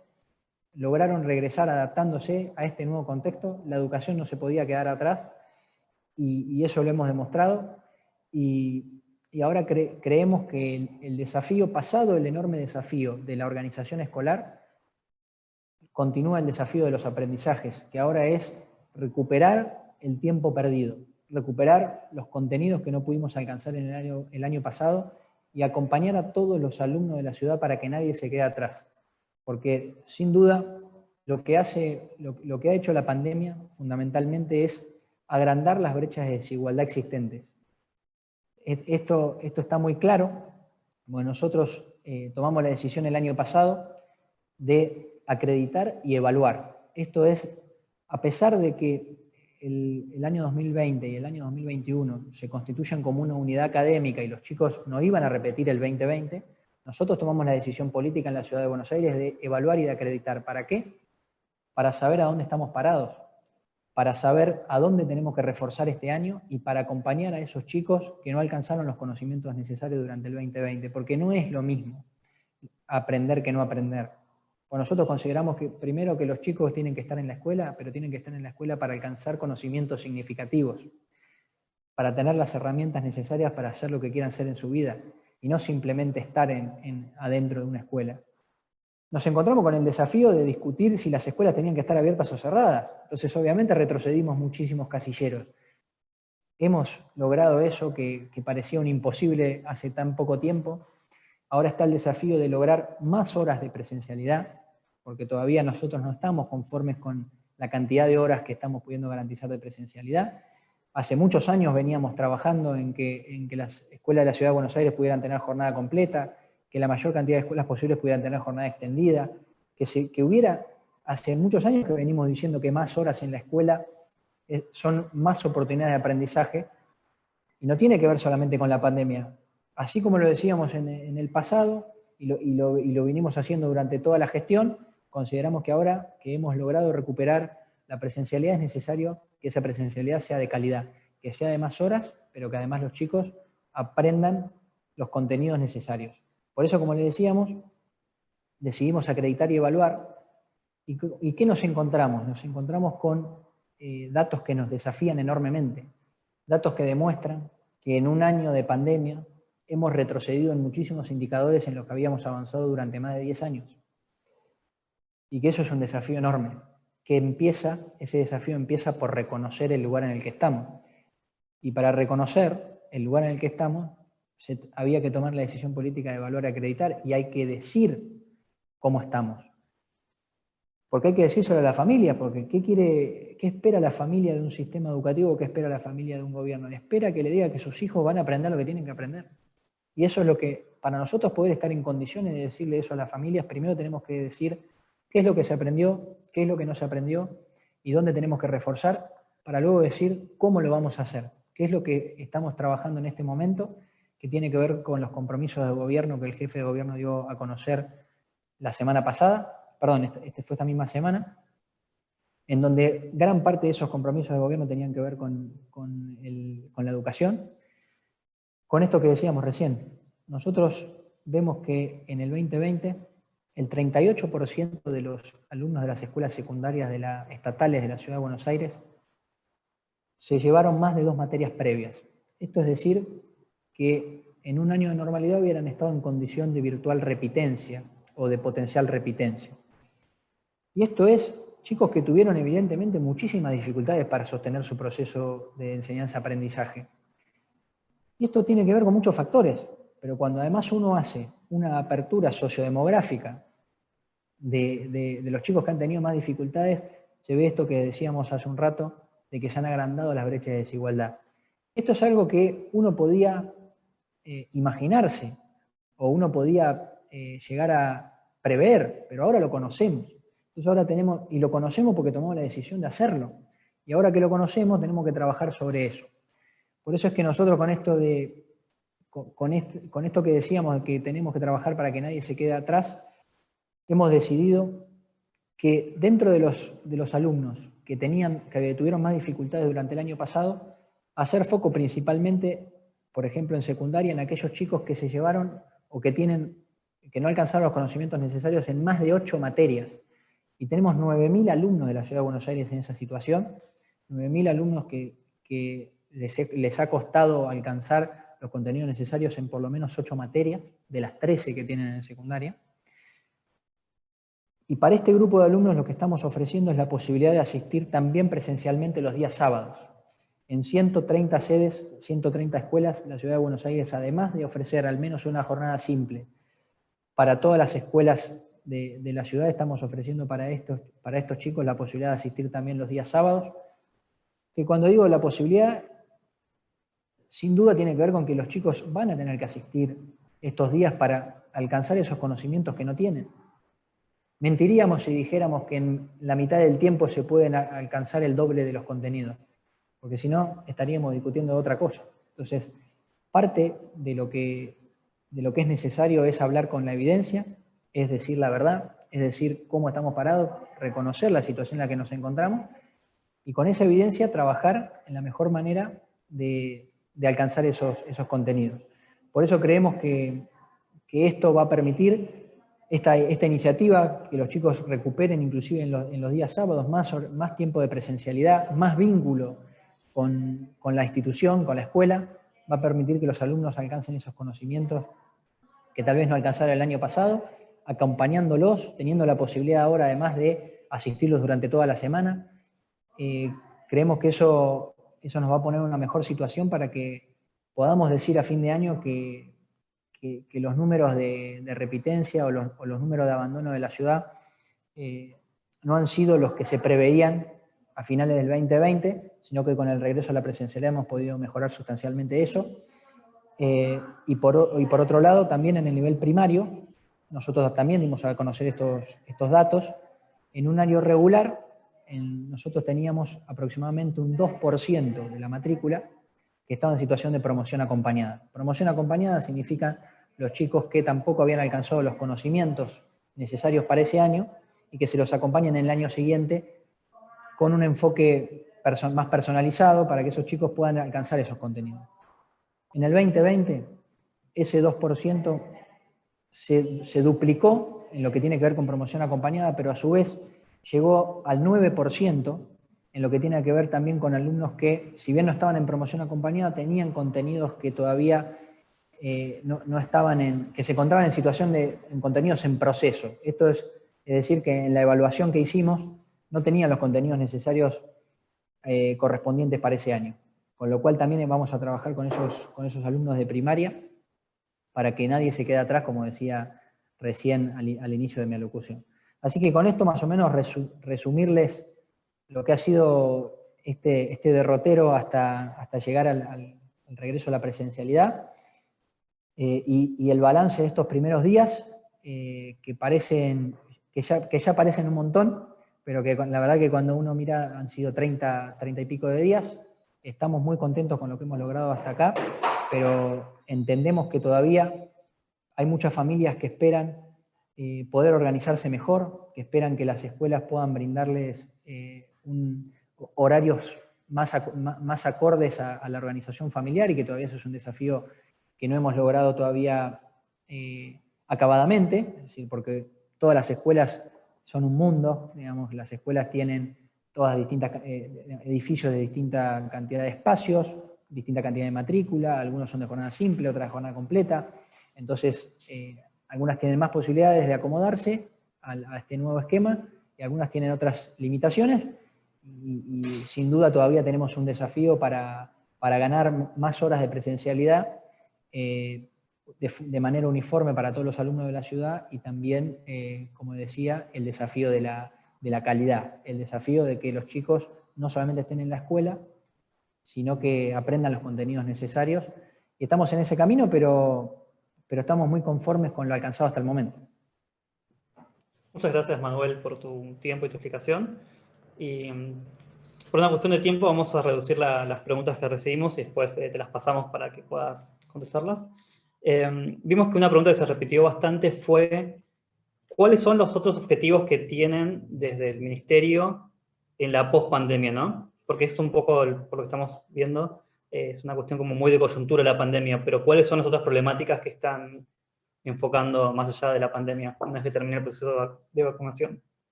[SPEAKER 4] lograron regresar adaptándose a este nuevo contexto. La educación no se podía quedar atrás, y eso lo hemos demostrado, y ahora creemos que el desafío pasado, el enorme desafío de la organización escolar, continúa el desafío de los aprendizajes, que ahora es recuperar el tiempo perdido, recuperar los contenidos que no pudimos alcanzar el año pasado, y acompañar a todos los alumnos de la ciudad para que nadie se quede atrás. Porque sin duda lo que ha hecho la pandemia fundamentalmente es agrandar las brechas de desigualdad existentes. Esto está muy claro. Bueno, nosotros tomamos la decisión el año pasado de acreditar y evaluar. Esto es, a pesar de que el año 2020 y el año 2021 se constituyan como una unidad académica y los chicos no iban a repetir el 2020, nosotros tomamos la decisión política en la Ciudad de Buenos Aires de evaluar y de acreditar. ¿Para qué? Para saber a dónde estamos parados, para saber a dónde tenemos que reforzar este año y para acompañar a esos chicos que no alcanzaron los conocimientos necesarios durante el 2020, porque no es lo mismo aprender que no aprender. Pues nosotros consideramos que primero que los chicos tienen que estar en la escuela, pero tienen que estar en la escuela para alcanzar conocimientos significativos, para tener las herramientas necesarias para hacer lo que quieran hacer en su vida, y no simplemente estar adentro de una escuela. Nos encontramos con el desafío de discutir si las escuelas tenían que estar abiertas o cerradas. Entonces, obviamente, retrocedimos muchísimos casilleros. Hemos logrado eso que parecía un imposible hace tan poco tiempo. Ahora está el desafío de lograr más horas de presencialidad, porque todavía nosotros no estamos conformes con la cantidad de horas que estamos pudiendo garantizar de presencialidad. Hace muchos años veníamos trabajando en que las escuelas de la Ciudad de Buenos Aires pudieran tener jornada completa, que la mayor cantidad de escuelas posibles pudieran tener jornada extendida, que hubiera, hace muchos años que venimos diciendo que más horas en la escuela son más oportunidades de aprendizaje, y no tiene que ver solamente con la pandemia. Así como lo decíamos en el pasado, y lo vinimos haciendo durante toda la gestión, consideramos que ahora que hemos logrado recuperar la presencialidad es necesario que esa presencialidad sea de calidad, que sea de más horas, pero que además los chicos aprendan los contenidos necesarios. Por eso, como les decíamos, decidimos acreditar y evaluar. ¿Y qué nos encontramos? Nos encontramos con datos que nos desafían enormemente, datos que demuestran que en un año de pandemia hemos retrocedido en muchísimos indicadores en los que habíamos avanzado durante más de 10 años. Y que eso es un desafío enorme, que ese desafío empieza por reconocer el lugar en el que estamos. Y para reconocer el lugar en el que estamos, había que tomar la decisión política de evaluar y acreditar, y hay que decir cómo estamos. Porque hay que decir sobre la familia, porque ¿qué espera la familia de un sistema educativo? ¿Qué espera la familia de un gobierno? Espera que le diga que sus hijos van a aprender lo que tienen que aprender. Y eso es lo que, para nosotros poder estar en condiciones de decirle eso a las familias, primero tenemos que decir qué es lo que se aprendió, qué es lo que no se aprendió, y dónde tenemos que reforzar, para luego decir cómo lo vamos a hacer, qué es lo que estamos trabajando en este momento, que tiene que ver con los compromisos de gobierno que el jefe de gobierno dio a conocer la semana pasada, perdón, este fue esta misma semana, en donde gran parte de esos compromisos de gobierno tenían que ver con la educación. Con esto que decíamos recién, nosotros vemos que en el 2020 el 38% de los alumnos de las escuelas secundarias estatales de la Ciudad de Buenos Aires se llevaron más de 2 materias previas. Esto es decir, que en un año de normalidad hubieran estado en condición de virtual repitencia o de potencial repitencia. Y esto es chicos que tuvieron evidentemente muchísimas dificultades para sostener su proceso de enseñanza-aprendizaje. Y esto tiene que ver con muchos factores, pero cuando además uno hace una apertura sociodemográfica de los chicos que han tenido más dificultades, se ve esto que decíamos hace un rato, de que se han agrandado las brechas de desigualdad. Esto es algo que uno podía imaginarse, o uno podía llegar a prever, pero ahora lo conocemos. Entonces ahora y lo conocemos porque tomamos la decisión de hacerlo. Y ahora que lo conocemos, tenemos que trabajar sobre eso. Por eso es que nosotros con esto que decíamos que tenemos que trabajar para que nadie se quede atrás, hemos decidido que dentro de los alumnos que tuvieron más dificultades durante el año pasado, hacer foco principalmente, por ejemplo, en secundaria, en aquellos chicos que se llevaron o que no alcanzaron los conocimientos necesarios en más de 8 materias. Y tenemos 9.000 alumnos de la Ciudad de Buenos Aires en esa situación, 9.000 alumnos que les ha costado alcanzar los contenidos necesarios en por lo menos 8 materias, de las 13 que tienen en secundaria. Y para este grupo de alumnos lo que estamos ofreciendo es la posibilidad de asistir también presencialmente los días sábados. En 130 sedes, 130 escuelas, la Ciudad de Buenos Aires, además de ofrecer al menos una jornada simple para todas las escuelas de la ciudad, estamos ofreciendo para estos chicos la posibilidad de asistir también los días sábados, que cuando digo la posibilidad, sin duda tiene que ver con que los chicos van a tener que asistir estos días para alcanzar esos conocimientos que no tienen. Mentiríamos si dijéramos que en la mitad del tiempo se pueden alcanzar el doble de los contenidos, porque si no estaríamos discutiendo otra cosa. Entonces, parte de lo que es necesario es hablar con la evidencia, es decir la verdad, es decir cómo estamos parados, reconocer la situación en la que nos encontramos, y con esa evidencia trabajar en la mejor manera de alcanzar esos contenidos. Por eso creemos que esto va a permitir, esta iniciativa, que los chicos recuperen inclusive en los días sábados más tiempo de presencialidad, más vínculo con la institución, con la escuela, va a permitir que los alumnos alcancen esos conocimientos que tal vez no alcanzaron el año pasado, acompañándolos, teniendo la posibilidad ahora además de asistirlos durante toda la semana. Creemos que eso nos va a poner en una mejor situación para que podamos decir a fin de año que los números de repitencia o los números de abandono de la ciudad no han sido los que se preveían a finales del 2020, sino que con el regreso a la presencialidad hemos podido mejorar sustancialmente eso. Y por otro lado, también en el nivel primario, nosotros también dimos a conocer estos datos. En un año regular, nosotros teníamos aproximadamente un 2% de la matrícula que estaba en situación de promoción acompañada. Promoción acompañada significa los chicos que tampoco habían alcanzado los conocimientos necesarios para ese año y que se los acompañen en el año siguiente con un enfoque más personalizado para que esos chicos puedan alcanzar esos contenidos. En el 2020, ese 2% se duplicó en lo que tiene que ver con promoción acompañada, pero a su vez llegó al 9% en lo que tiene que ver también con alumnos que, si bien no estaban en promoción acompañada, tenían contenidos que todavía no estaban que se encontraban en situación en contenidos en proceso. Esto es decir, que en la evaluación que hicimos no tenían los contenidos necesarios correspondientes para ese año. Con lo cual también vamos a trabajar con esos alumnos de primaria para que nadie se quede atrás, como decía recién al inicio de mi alocución. Así que con esto más o menos resumirles lo que ha sido este derrotero hasta llegar al regreso a la presencialidad y el balance de estos primeros días que ya parecen un montón, pero que la verdad que cuando uno mira han sido 30 y pico de días. Estamos muy contentos con lo que hemos logrado hasta acá, pero entendemos que todavía hay muchas familias que esperan poder organizarse mejor, que esperan que las escuelas puedan brindarles horarios más acordes a la organización familiar, y que todavía eso es un desafío que no hemos logrado todavía acabadamente, es decir, porque todas las escuelas son un mundo, digamos, las escuelas tienen todas distintas edificios de distinta cantidad de espacios, distinta cantidad de matrícula, algunos son de jornada simple, otras de jornada completa, entonces algunas tienen más posibilidades de acomodarse a este nuevo esquema y algunas tienen otras limitaciones y sin duda todavía tenemos un desafío para ganar más horas de presencialidad de manera uniforme para todos los alumnos de la ciudad y también, como decía, el desafío de la calidad, el desafío de que los chicos no solamente estén en la escuela, sino que aprendan los contenidos necesarios. Y estamos en ese camino, pero estamos muy conformes con lo alcanzado hasta el momento.
[SPEAKER 3] Muchas gracias, Manuel, por tu tiempo y tu explicación. Y por una cuestión de tiempo vamos a reducir las preguntas que recibimos y después te las pasamos para que puedas contestarlas. Vimos que una pregunta que se repitió bastante fue ¿cuáles son los otros objetivos que tienen desde el Ministerio en la post-pandemia, ¿no? Porque es un poco, por lo que estamos viendo, es una cuestión como muy de coyuntura la pandemia, pero ¿cuáles son las otras problemáticas que están enfocando más allá de la pandemia una vez que termine el proceso de vacunación?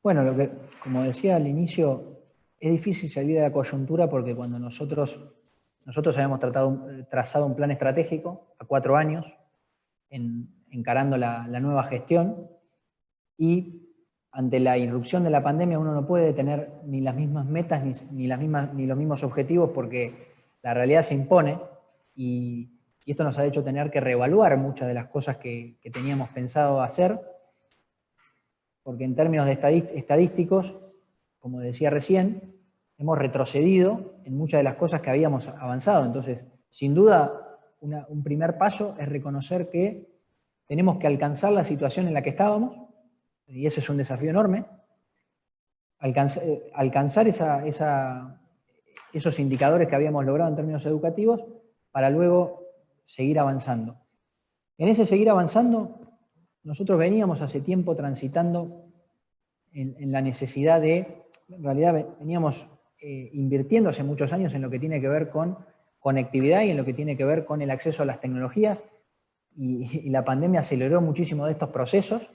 [SPEAKER 4] Bueno, como decía al inicio, es difícil salir de la coyuntura porque cuando nosotros habíamos trazado un plan estratégico a 4 años, encarando la nueva gestión, y ante la irrupción de la pandemia uno no puede tener ni las mismas metas ni los mismos objetivos porque la realidad se impone y esto nos ha hecho tener que reevaluar muchas de las cosas que teníamos pensado hacer, porque en términos de estadísticos, como decía recién, hemos retrocedido en muchas de las cosas que habíamos avanzado. Entonces, sin duda, un primer paso es reconocer que tenemos que alcanzar la situación en la que estábamos, y ese es un desafío enorme, alcanzar esos indicadores que habíamos logrado en términos educativos para luego seguir avanzando. En ese seguir avanzando, nosotros veníamos hace tiempo transitando en la necesidad de, en realidad veníamos invirtiendo hace muchos años en lo que tiene que ver con conectividad y en lo que tiene que ver con el acceso a las tecnologías, y la pandemia aceleró muchísimo de estos procesos.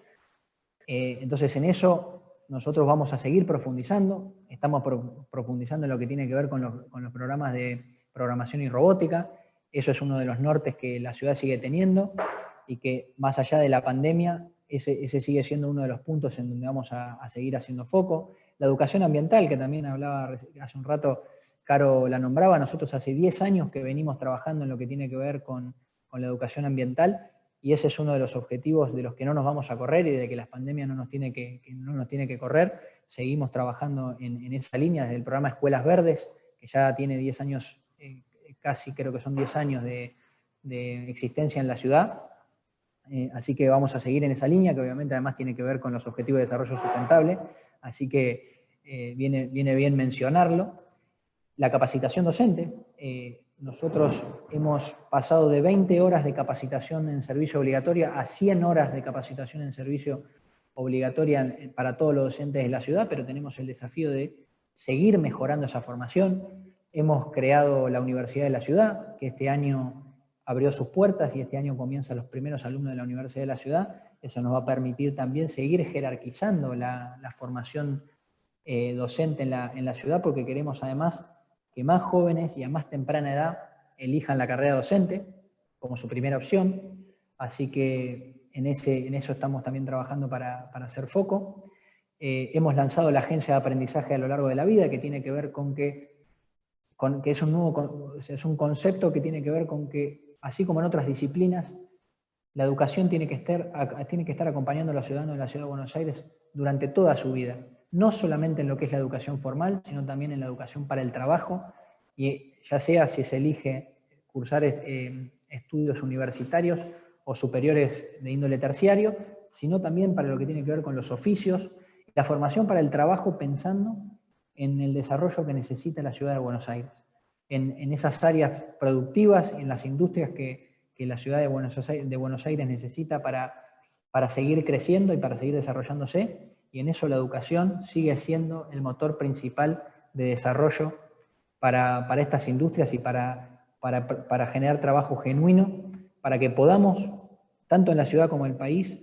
[SPEAKER 4] Entonces en eso nosotros vamos a seguir profundizando, estamos profundizando en lo que tiene que ver con los programas de programación y robótica. Eso es uno de los nortes que la ciudad sigue teniendo y que más allá de la pandemia, ese sigue siendo uno de los puntos en donde vamos a seguir haciendo foco. La educación ambiental, que también hablaba hace un rato, Caro la nombraba, nosotros hace 10 años que venimos trabajando en lo que tiene que ver con la educación ambiental, y ese es uno de los objetivos de los que no nos vamos a correr y de que la pandemia no nos tiene que correr. Seguimos trabajando en esa línea desde el programa Escuelas Verdes, que ya tiene 10 años, casi creo que son 10 años de existencia en la ciudad. Así que vamos a seguir en esa línea, que obviamente además tiene que ver con los objetivos de desarrollo sustentable, así que viene bien mencionarlo. La capacitación docente, nosotros hemos pasado de 20 horas de capacitación en servicio obligatoria a 100 horas de capacitación en servicio obligatoria para todos los docentes de la ciudad, pero tenemos el desafío de seguir mejorando esa formación. Hemos creado la Universidad de la Ciudad, que este año abrió sus puertas y este año comienzan los primeros alumnos de la Universidad de la Ciudad. Eso nos va a permitir también seguir jerarquizando la formación docente en la ciudad, porque queremos además que más jóvenes y a más temprana edad elijan la carrera docente como su primera opción. Así que en eso estamos también trabajando para hacer foco. Hemos lanzado la Agencia de Aprendizaje a lo Largo de la Vida, que tiene que ver con que es un concepto que tiene que ver con que, así como en otras disciplinas, la educación tiene que estar acompañando a los ciudadanos de la Ciudad de Buenos Aires durante toda su vida. No solamente en lo que es la educación formal, sino también en la educación para el trabajo, y ya sea si se elige cursar estudios universitarios o superiores de índole terciario, sino también para lo que tiene que ver con los oficios, la formación para el trabajo pensando en el desarrollo que necesita la Ciudad de Buenos Aires, en esas áreas productivas, en las industrias que la Ciudad de Buenos Aires necesita para seguir creciendo y para seguir desarrollándose, y en eso la educación sigue siendo el motor principal de desarrollo para estas industrias y para generar trabajo genuino, para que podamos, tanto en la ciudad como en el país,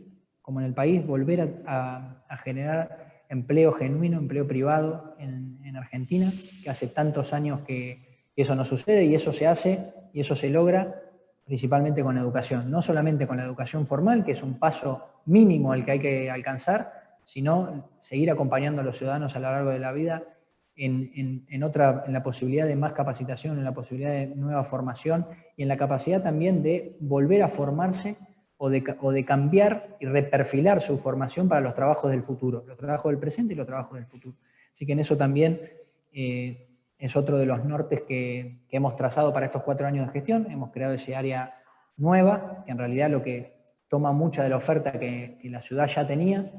[SPEAKER 4] volver a generar empleo genuino, empleo privado en Argentina, que hace tantos años que eso no sucede, y eso se hace y eso se logra principalmente con la educación, no solamente con la educación formal, que es un paso mínimo al que hay que alcanzar, sino seguir acompañando a los ciudadanos a lo largo de la vida en la posibilidad de más capacitación, en la posibilidad de nueva formación y en la capacidad también de volver a formarse o de cambiar y reperfilar su formación para los trabajos del futuro, los trabajos del presente y los trabajos del futuro. Así que en eso también es otro de los nortes que hemos trazado para estos 4 años de gestión. Hemos creado ese área nueva, que en realidad lo que toma mucha de la oferta que la ciudad ya tenía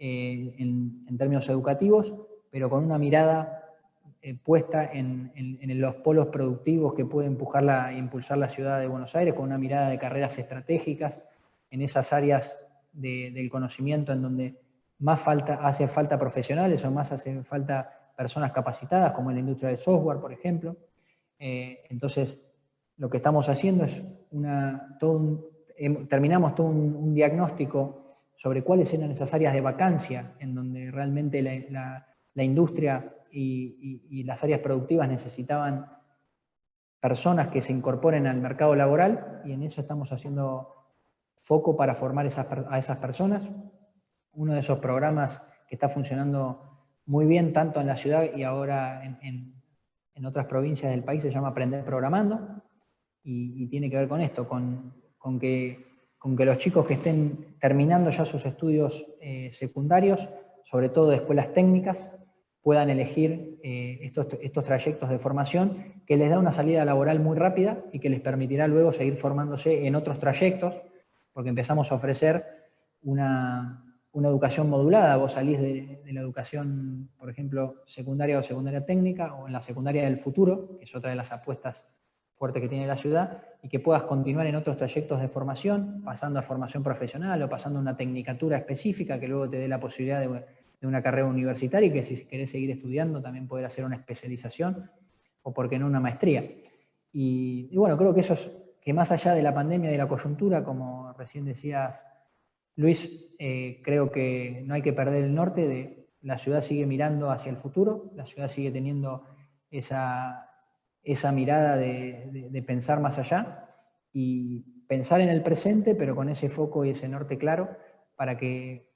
[SPEAKER 4] en términos educativos, pero con una mirada puesta en los polos productivos que puede impulsar la ciudad de Buenos Aires, con una mirada de carreras estratégicas en esas áreas del conocimiento en donde más hace falta profesionales o más hace falta personas capacitadas, como en la industria del software, por ejemplo. Entonces, lo que estamos haciendo es terminamos todo un diagnóstico sobre cuáles eran esas áreas de vacancia en donde realmente la industria y las áreas productivas necesitaban personas que se incorporen al mercado laboral, y en eso estamos haciendo foco para formar a esas personas. Uno de esos programas que está funcionando muy bien, tanto en la ciudad y ahora en otras provincias del país, se llama Aprender Programando, y tiene que ver con esto, con que los chicos que estén terminando ya sus estudios secundarios, sobre todo de escuelas técnicas, puedan elegir estos trayectos de formación que les da una salida laboral muy rápida y que les permitirá luego seguir formándose en otros trayectos porque empezamos a ofrecer una educación modulada. Vos salís de la educación, por ejemplo, secundaria o secundaria técnica, o en la secundaria del futuro, que es otra de las apuestas fuertes que tiene la ciudad, y que puedas continuar en otros trayectos de formación, pasando a formación profesional o pasando a una tecnicatura específica que luego te dé la posibilidad de una carrera universitaria, y que si querés seguir estudiando también poder hacer una especialización o, por qué no, una maestría. Y bueno, creo que eso es, que más allá de la pandemia y de la coyuntura, como recién decías, Luis, creo que no hay que perder el norte. La ciudad sigue mirando hacia el futuro, la ciudad sigue teniendo esa mirada de pensar más allá y pensar en el presente, pero con ese foco y ese norte claro, para que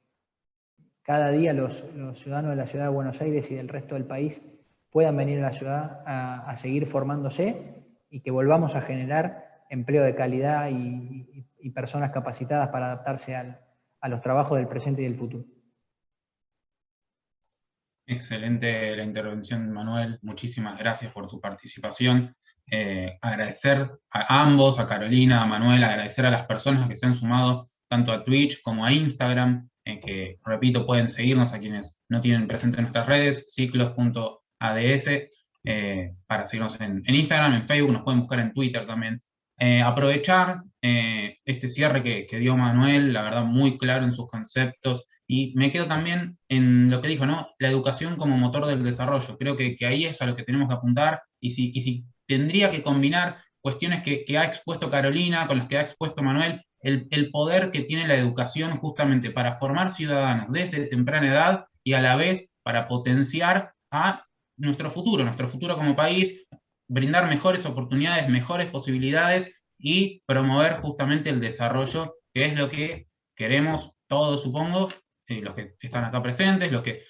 [SPEAKER 4] cada día los ciudadanos de la ciudad de Buenos Aires y del resto del país puedan venir a la ciudad a seguir formándose, y que volvamos a generar empleo de calidad y personas capacitadas para adaptarse a los trabajos del presente y del futuro.
[SPEAKER 1] Excelente la intervención, Manuel. Muchísimas gracias por tu participación. Agradecer a ambos, a Carolina, a Manuel, agradecer a las personas que se han sumado tanto a Twitch como a Instagram, que, repito, pueden seguirnos a quienes no tienen presente nuestras redes, ciclos.ads, para seguirnos en Instagram, en Facebook, nos pueden buscar en Twitter también. Aprovechar este cierre que dio Manuel, la verdad muy claro en sus conceptos, y me quedo también en lo que dijo, ¿no? La educación como motor del desarrollo. Creo que ahí es a lo que tenemos que apuntar, y si tendría que combinar cuestiones que ha expuesto Carolina con las que ha expuesto Manuel, el poder que tiene la educación justamente para formar ciudadanos desde temprana edad, y a la vez para potenciar a nuestro futuro como país, brindar mejores oportunidades, mejores posibilidades y promover justamente el desarrollo, que es lo que queremos todos, supongo, los que están acá presentes, los que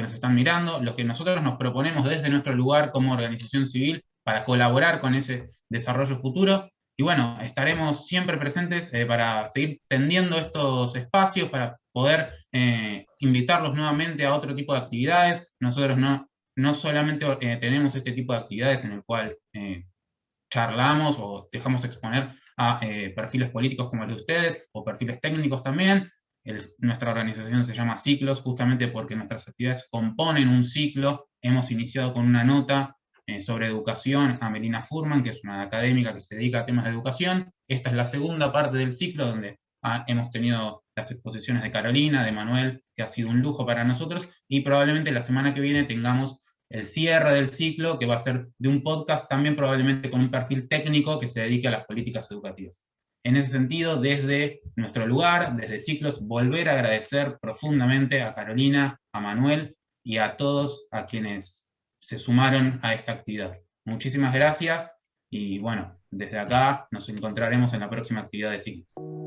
[SPEAKER 1] nos están mirando, los que nosotros nos proponemos desde nuestro lugar como organización civil para colaborar con ese desarrollo futuro. Y bueno, estaremos siempre presentes para seguir tendiendo estos espacios, para poder invitarlos nuevamente a otro tipo de actividades. Nosotros no solamente tenemos este tipo de actividades en el cual charlamos o dejamos exponer a perfiles políticos como el de ustedes, o perfiles técnicos también. Nuestra organización se llama Ciclos, justamente porque nuestras actividades componen un ciclo. Hemos iniciado con una nota sobre educación a Melina Furman, que es una académica que se dedica a temas de educación. Esta es la segunda parte del ciclo, donde hemos tenido las exposiciones de Carolina, de Manuel, que ha sido un lujo para nosotros, y probablemente la semana que viene tengamos el cierre del ciclo, que va a ser de un podcast también probablemente con un perfil técnico que se dedique a las políticas educativas. En ese sentido, desde nuestro lugar, desde Ciclos, volver a agradecer profundamente a Carolina, a Manuel y a todos a quienes se sumaron a esta actividad. Muchísimas gracias, y bueno, desde acá nos encontraremos en la próxima actividad de Ciclos.